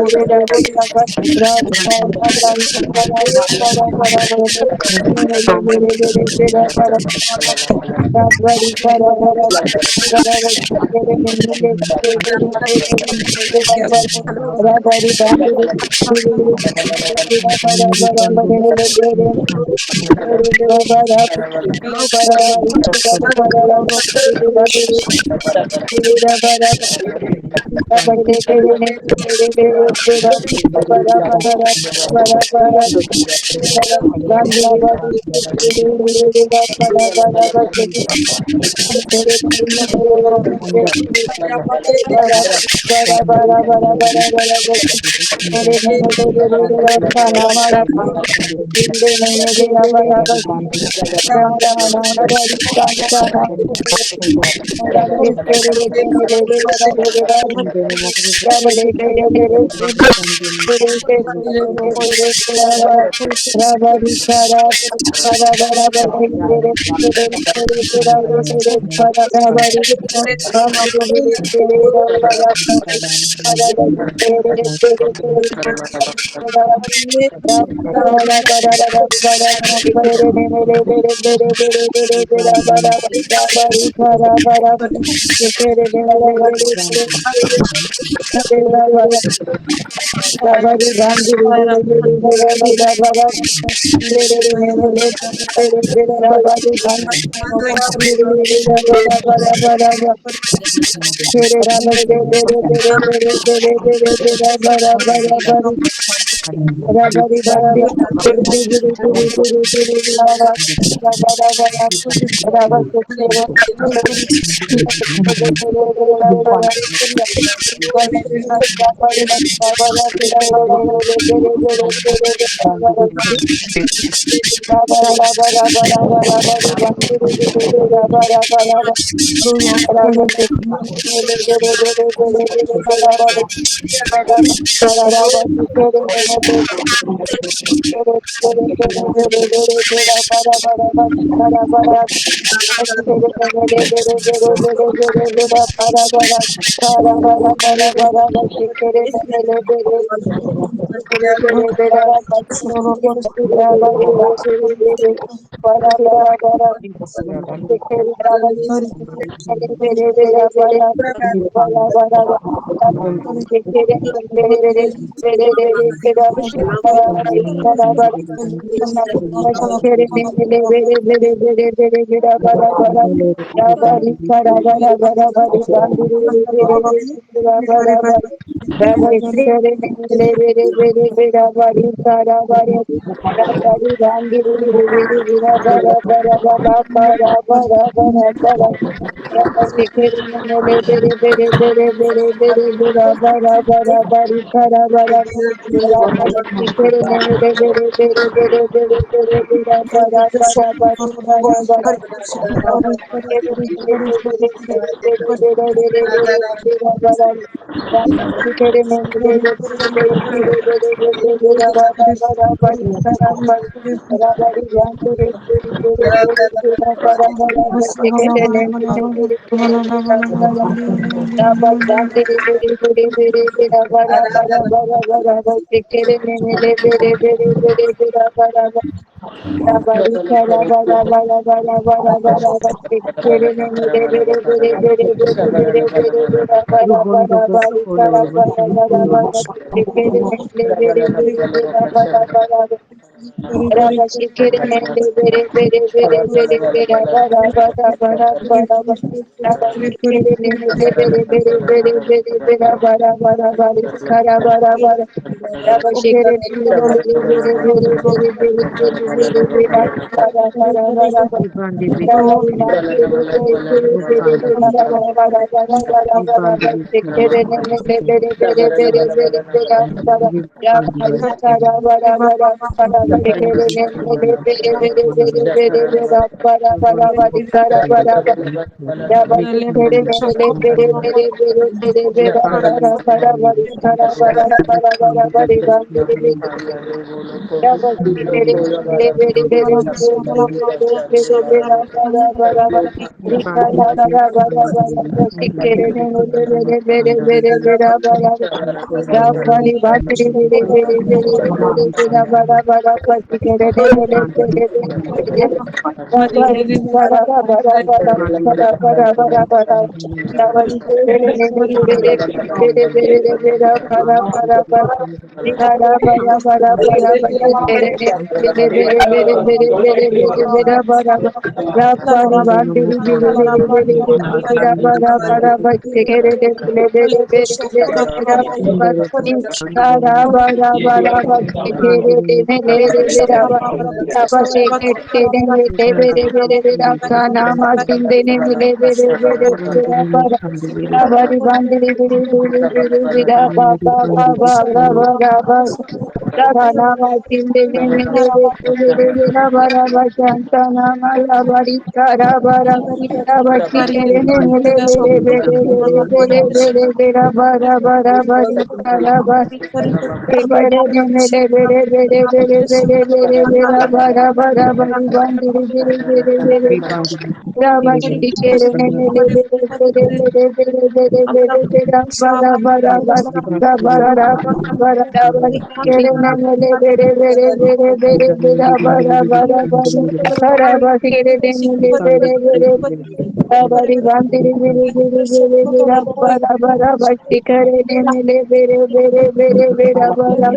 A: bere बच्ची करे ने मेरे बेरे बेरे बरा बरा बरा बरा बरा बरा बरा बरा रावड़ी करे ने मेरे बेरे बेरे बेरे बेरा बरा बरा बरा बरा बरा बरा बरा बच्ची करे ने मेरे बेरे बेरे बेरे बेरे बेरे बेरा बरा रापारी बांधीरी बेरे बेरे बेरे बेरे बेरा बरा बरा बच्ची करे ने मेरे बेरे बेरे बेरे बेरा बच्ची बरा बरा बरा बच्ची करे ने मेरे बेरा बच्ची करे ने मेरे बेरे बेरे बेरा खाना मासिंदे ने मिले बेरे बेरे बेरा बरा रावड़ी बांधीरी बेरे बेरे बेरे बेरा बाबा बाबा बरा बरा खाना मासिंदे ने मिले बेरे बेरे बेरा बरा बचांता नाम रावड़ी सारा बरा रावड़ी करे ने मिले बेरे बेरे बेरे बेरे बेरे बेरा बरा बरा बरी सारा बरी करे ने मिले बेरे बेरे बेरे बेरे बेरे बेरा बरा बरा बरी बांधीरी बेरे बेरे बेरे रावड़ी करे ने मिले बेरे बेरे बेरे बेरे बेरे बेरे बेरा बरा बरा बरा बरा बरा रावड़ी करे ने मिले बेरे बेरे बेरे बेरे बेरा बरा बरा बरी रावड़ी करे ने मिले बेरे बेरे रावड़ी बांधीरी बेरे बेरे बेरे बेरा बरा बरा बच्ची करे ने मिले बेरे बेरे बेरे बेरा बरा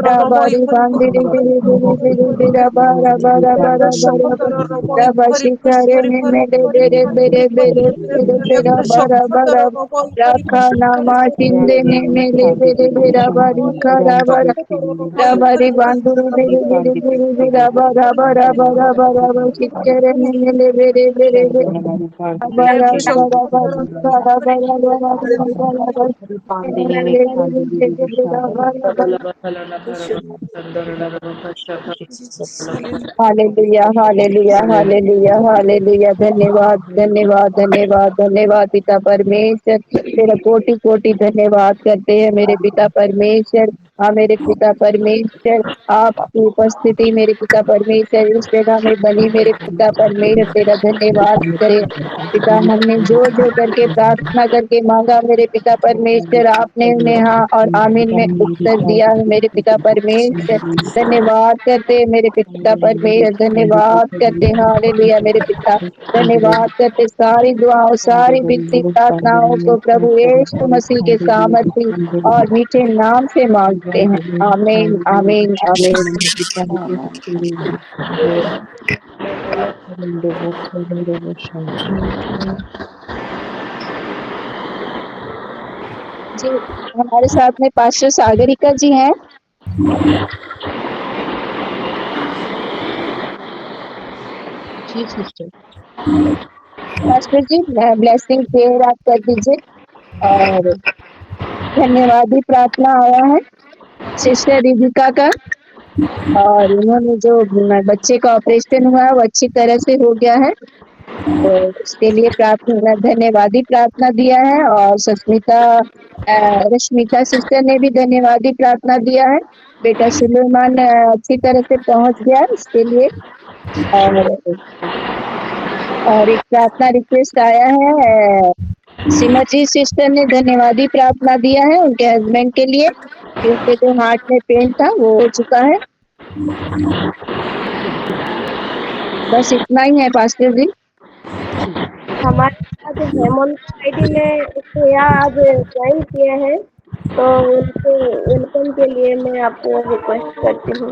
A: रावड़ी बांधीरी बेरे बेरे बेरे बेरा बरा बरा बरा बरा रावड़ी करे ने मिले बेरे बेरे बेरे बेरे बेरा बरा बरा राखा नामा सिंधे ने मिले बेरे बेरा बरी खरा बरा रावड़ी बांधीरी बेरे बेरे बेरे बेरा बरा बरा बरा बरा बच्ची करे ने मिले बेरे बेरे बेरे बरा बरा बरी खरा बरा बरा बरा बरा हालेलुया हालेलुया हालेलुया हालेलुया धन्यवाद धन्यवाद धन्यवाद धन्यवाद पिता परमेश्वर तेरा कोटि कोटि धन्यवाद करते हैं मेरे पिता परमेश्वर। हाँ मेरे पिता परमेश्वर आपकी उपस्थिति मेरे पिता परमेश्वर इस जगह में बनी मेरे पिता परमेश्वर तेरा धन्यवाद करे पिता। हमने जोर दे करके प्रार्थना करके मांगा मेरे पिता परमेश्वर आपने उन्हें हाँ और आमीन में उत्तर दिया है मेरे पिता परमेश्वर। धन्यवाद करते हैं मेरे पिता परमेश्वर धन्यवाद करते हैं हालेलुया मेरे पिता धन्यवाद करते सारी दुआओं सारी विनती प्रार्थनाओं को प्रभु यीशु मसीह के सामर्थ्य और मीठे नाम से मांगते हैं आमीन आमीन आमीन आमीन। जी हमारे साथ में पास्टर सागरिका जी हैं। जी सिस्टर पास्टर जी ब्लेसिंग प्रेयर आप कर दीजिए और धन्यवादी प्रार्थना आया है सिस्टर रिविका का और उन्होंने जो बच्चे का ऑपरेशन हुआ है वो अच्छी तरह से हो गया है तो उसके लिए प्रार्थना धन्यवादी प्रार्थना दिया है और सस्मिता रश्मिता सिस्टर ने भी धन्यवादी प्रार्थना दिया है। बेटा सुलेमान अच्छी तरह से पहुंच गया इसके लिए और एक प्रार्थना रिक्वेस्ट आया है सिमरजी सिस्टर ने धन्यवादी प्रार्थना दिया है उनके हस्बैंड के लिए कि उनके जो हार्ट में पेन था वो हो चुका है। बस इतना ही है पास्टर जी।
G: हमारे साथ हेमंत आईडी में भैया आज ज्वाइन किए हैं तो उनके वेलकम के लिए मैं आपको रिक्वेस्ट करती हूँ।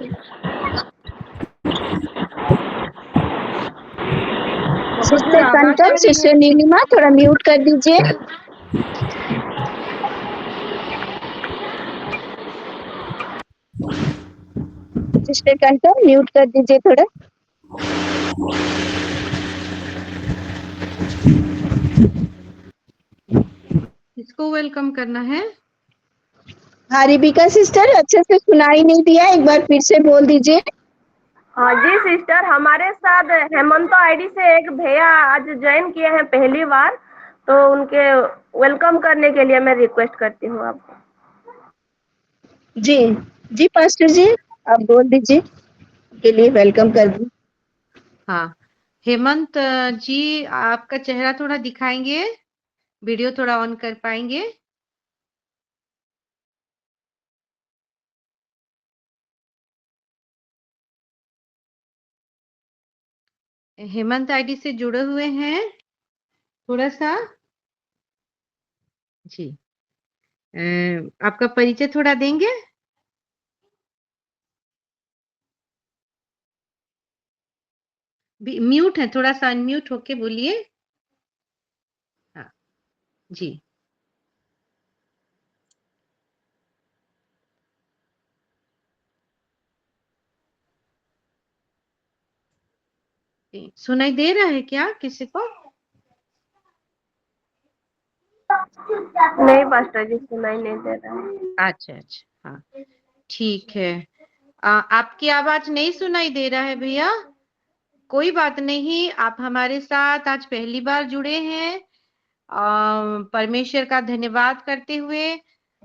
A: सिस्टर कंचन सिस्टर नीलिमा थोड़ा म्यूट कर दीजिए। सिस्टर कंचन म्यूट कर दीजिए थोड़ा।
K: किसको वेलकम करना है?
A: हाँ रिबिका सिस्टर अच्छे से सुनाई नहीं दिया एक बार फिर से बोल दीजिए।
G: हाँ जी सिस्टर हमारे साथ हेमंत आईडी से एक भैया आज ज्वाइन किए हैं पहली बार तो उनके वेलकम करने के लिए मैं रिक्वेस्ट करती हूँ आपको।
A: जी जी पास्टर जी आप बोल दीजिए के लिए वेलकम कर दी।
K: हाँ हेमंत जी आपका चेहरा थोड़ा दिखाएंगे, वीडियो थोड़ा ऑन कर पाएंगे? हेमंत आईडी से जुड़े हुए हैं थोड़ा सा जी। आपका परिचय थोड़ा देंगे? म्यूट है, थोड़ा सा अनम्यूट होके बोलिए। हाँ जी। सुनाई दे रहा है क्या किसी को?
G: नहीं पास्टर जी, सुनाई नहीं दे रहा है।
K: अच्छा अच्छा, हाँ ठीक है। आपकी आवाज नहीं सुनाई दे रहा है भैया? कोई बात नहीं, आप हमारे साथ आज पहली बार जुड़े हैं। परमेश्वर का धन्यवाद करते हुए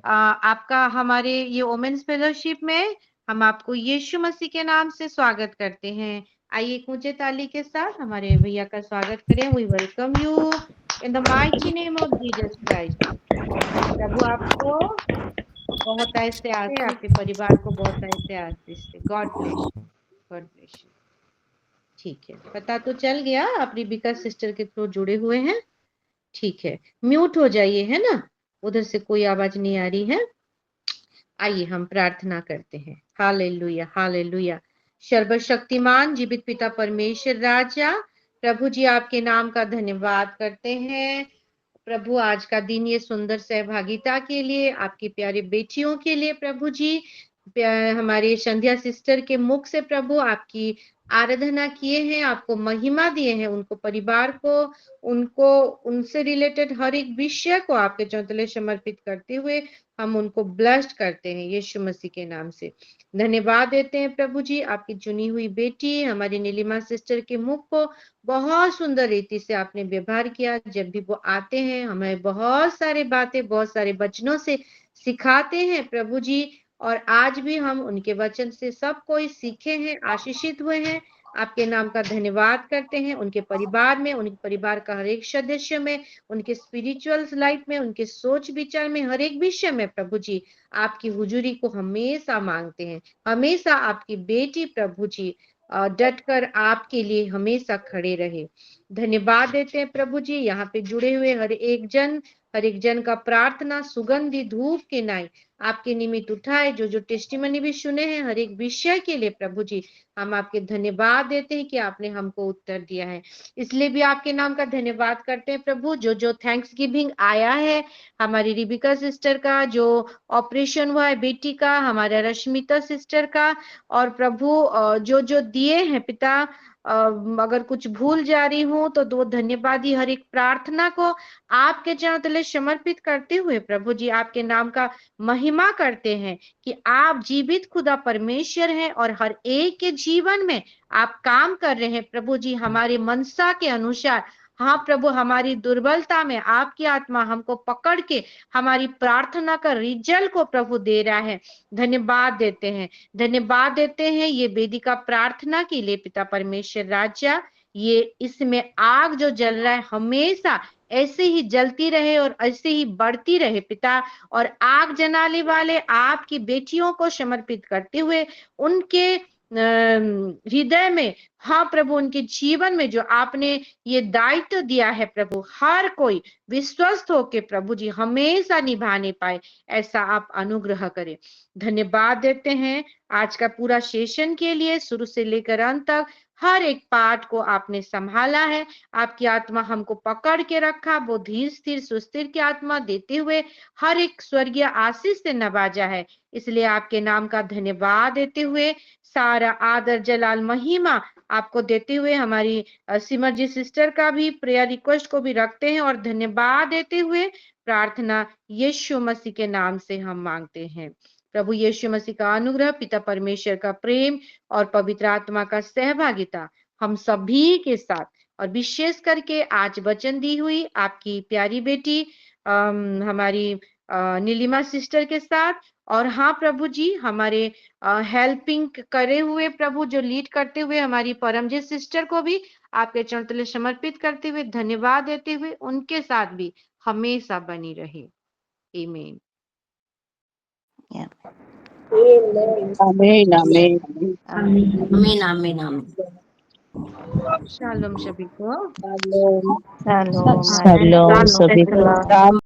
K: आपका हमारे ये वोमेन्स फेलोशिप में हम आपको यीशु मसीह के नाम से स्वागत करते हैं। आइए एक ऊंचे ताली के साथ हमारे भैया का स्वागत करें। We welcome you in the mighty name of Jesus Christ. प्रभु आपको बहुत ऐसे आशीष, आपके परिवार को बहुत ऐसे आशीष दे। God bless you, God bless you. ठीक है, पता तो चल गया आप रिबिका सिस्टर के थ्रू जुड़े हुए हैं। ठीक है, म्यूट हो जाइए, है ना, उधर से कोई आवाज नहीं आ रही है। आइए हम प्रार्थना करते हैं। Hallelujah hallelujah. सर्वशक्तिमान जीवित पिता परमेश्वर राजा, प्रभु जी आपके नाम का धन्यवाद करते हैं। प्रभु आज का दिन ये सुंदर सहभागिता के लिए, आपकी प्यारी बेटियों के लिए प्रभु जी, हमारी संध्या सिस्टर के मुख से प्रभु आपकी आराधना किए हैं, आपको महिमा दिए हैं, उनको परिवार को, उनको उनसे रिलेटेड हर एक विषय को आपके चौतले समर्पित करते हुए हम उनको ब्लेस्ड करते हैं यीशु मसीह के नाम से। धन्यवाद देते हैं प्रभु जी, आपकी चुनी हुई बेटी हमारी नीलिमा सिस्टर के मुख को बहुत सुंदर रीति से आपने व्यवहार किया। जब भी वो आते हैं हमें बहुत सारे बातें, बहुत सारे वचनों से सिखाते हैं प्रभु जी, और आज भी हम उनके वचन से सब कोई सीखे हैं, आशीषित हुए हैं। आपके नाम का धन्यवाद करते हैं उनके परिवार में, उनके परिवार का हर एक सदस्य में, उनके स्पिरिचुअल लाइफ में, उनके सोच विचार में, हर एक विषय में प्रभु जी आपकी हुजूरी को हमेशा मांगते हैं। हमेशा आपकी बेटी प्रभु जी डटकर आपके लिए हमेशा खड़े रहे। धन्यवाद देते हैं प्रभु जी, यहाँ पे जुड़े हुए हर एक जन का प्रार्थना सुगंधी धूप के नाई आपके निमित्त उठाए। जो टेस्टिमनी भी सुने हैं हर एक विषय के लिए प्रभु जी हम आपके धन्यवाद देते हैं कि आपने हमको उत्तर दिया है, इसलिए भी आपके नाम का धन्यवाद करते हैं प्रभु। जो थैंक्स गिविंग आया है हमारी रिबिका सिस्टर का, जो ऑपरेशन हुआ है बेटी का, हमारा रश्मिता सिस्टर का, और प्रभु जो दिए हैं पिता, अगर कुछ भूल जा रही हूँ तो दो धन्यवादी हर एक प्रार्थना को आपके चरणों तले समर्पित करते हुए प्रभु जी आपके नाम का महिमा करते हैं कि आप जीवित खुदा परमेश्वर हैं और हर एक के जीवन में आप काम कर रहे हैं प्रभु जी हमारे मनसा के अनुसार। हाँ प्रभु, हमारी दुर्बलता में आपकी आत्मा हमको पकड़ के हमारी प्रार्थना का रिजल्ट को प्रभु दे रहा है। धन्यवाद देते हैं, धन्यवाद देते हैं ये वेदिका प्रार्थना के लिए पिता परमेश्वर राजा। ये इसमें आग जो जल रहा है हमेशा ऐसे ही जलती रहे और ऐसे ही बढ़ती रहे पिता, और आग जलाने वाले आपकी बेटियों को समर्पित करते हुए उनके हृदय में, हाँ प्रभु, उनके जीवन में जो आपने ये दायित्व दिया है प्रभु, हर कोई विश्वस्त होके प्रभु जी हमेशा निभाने पाए, ऐसा आप अनुग्रह करें। धन्यवाद देते हैं आज का पूरा सेशन के लिए, शुरू से लेकर अंत तक हर एक पाठ को आपने संभाला है, आपकी आत्मा हमको पकड़ के रखा, वो धीर स्थिर सुस्थिर की आत्मा देते हुए हर एक स्वर्गीय आशीष से नवाजा है, इसलिए आपके नाम का धन्यवाद देते हुए सारा आदर जलाल महिमा आपको देते हुए हमारी सिमर जी सिस्टर का भी प्रेयर रिक्वेस्ट को भी रखते हैं और धन्यवाद देते हुए प्रार्थना यीशु मसीह के नाम से हम मांगते हैं। प्रभु यीशु मसीह का अनुग्रह, पिता परमेश्वर का प्रेम और पवित्र आत्मा का सहभागिता हम सभी के साथ, और विशेष करके आज वचन दी हुई आपकी प्यारी बेटी हमारी नीलिमा सिस्टर के साथ, और हाँ प्रभु जी हमारे हेल्पिंग करे हुए प्रभु जो लीड करते हुए हमारी परमजीत सिस्टर को भी आपके चरण तले समर्पित करते हुए धन्यवाद देते हुए उनके साथ भी हमेशा बनी रहे। आमीन।
A: आमीन आमीन
L: आमीन आमीन आमीन।
K: शालोम सभी को।
A: शालोम
K: हाँ,
A: शालोम सभी को।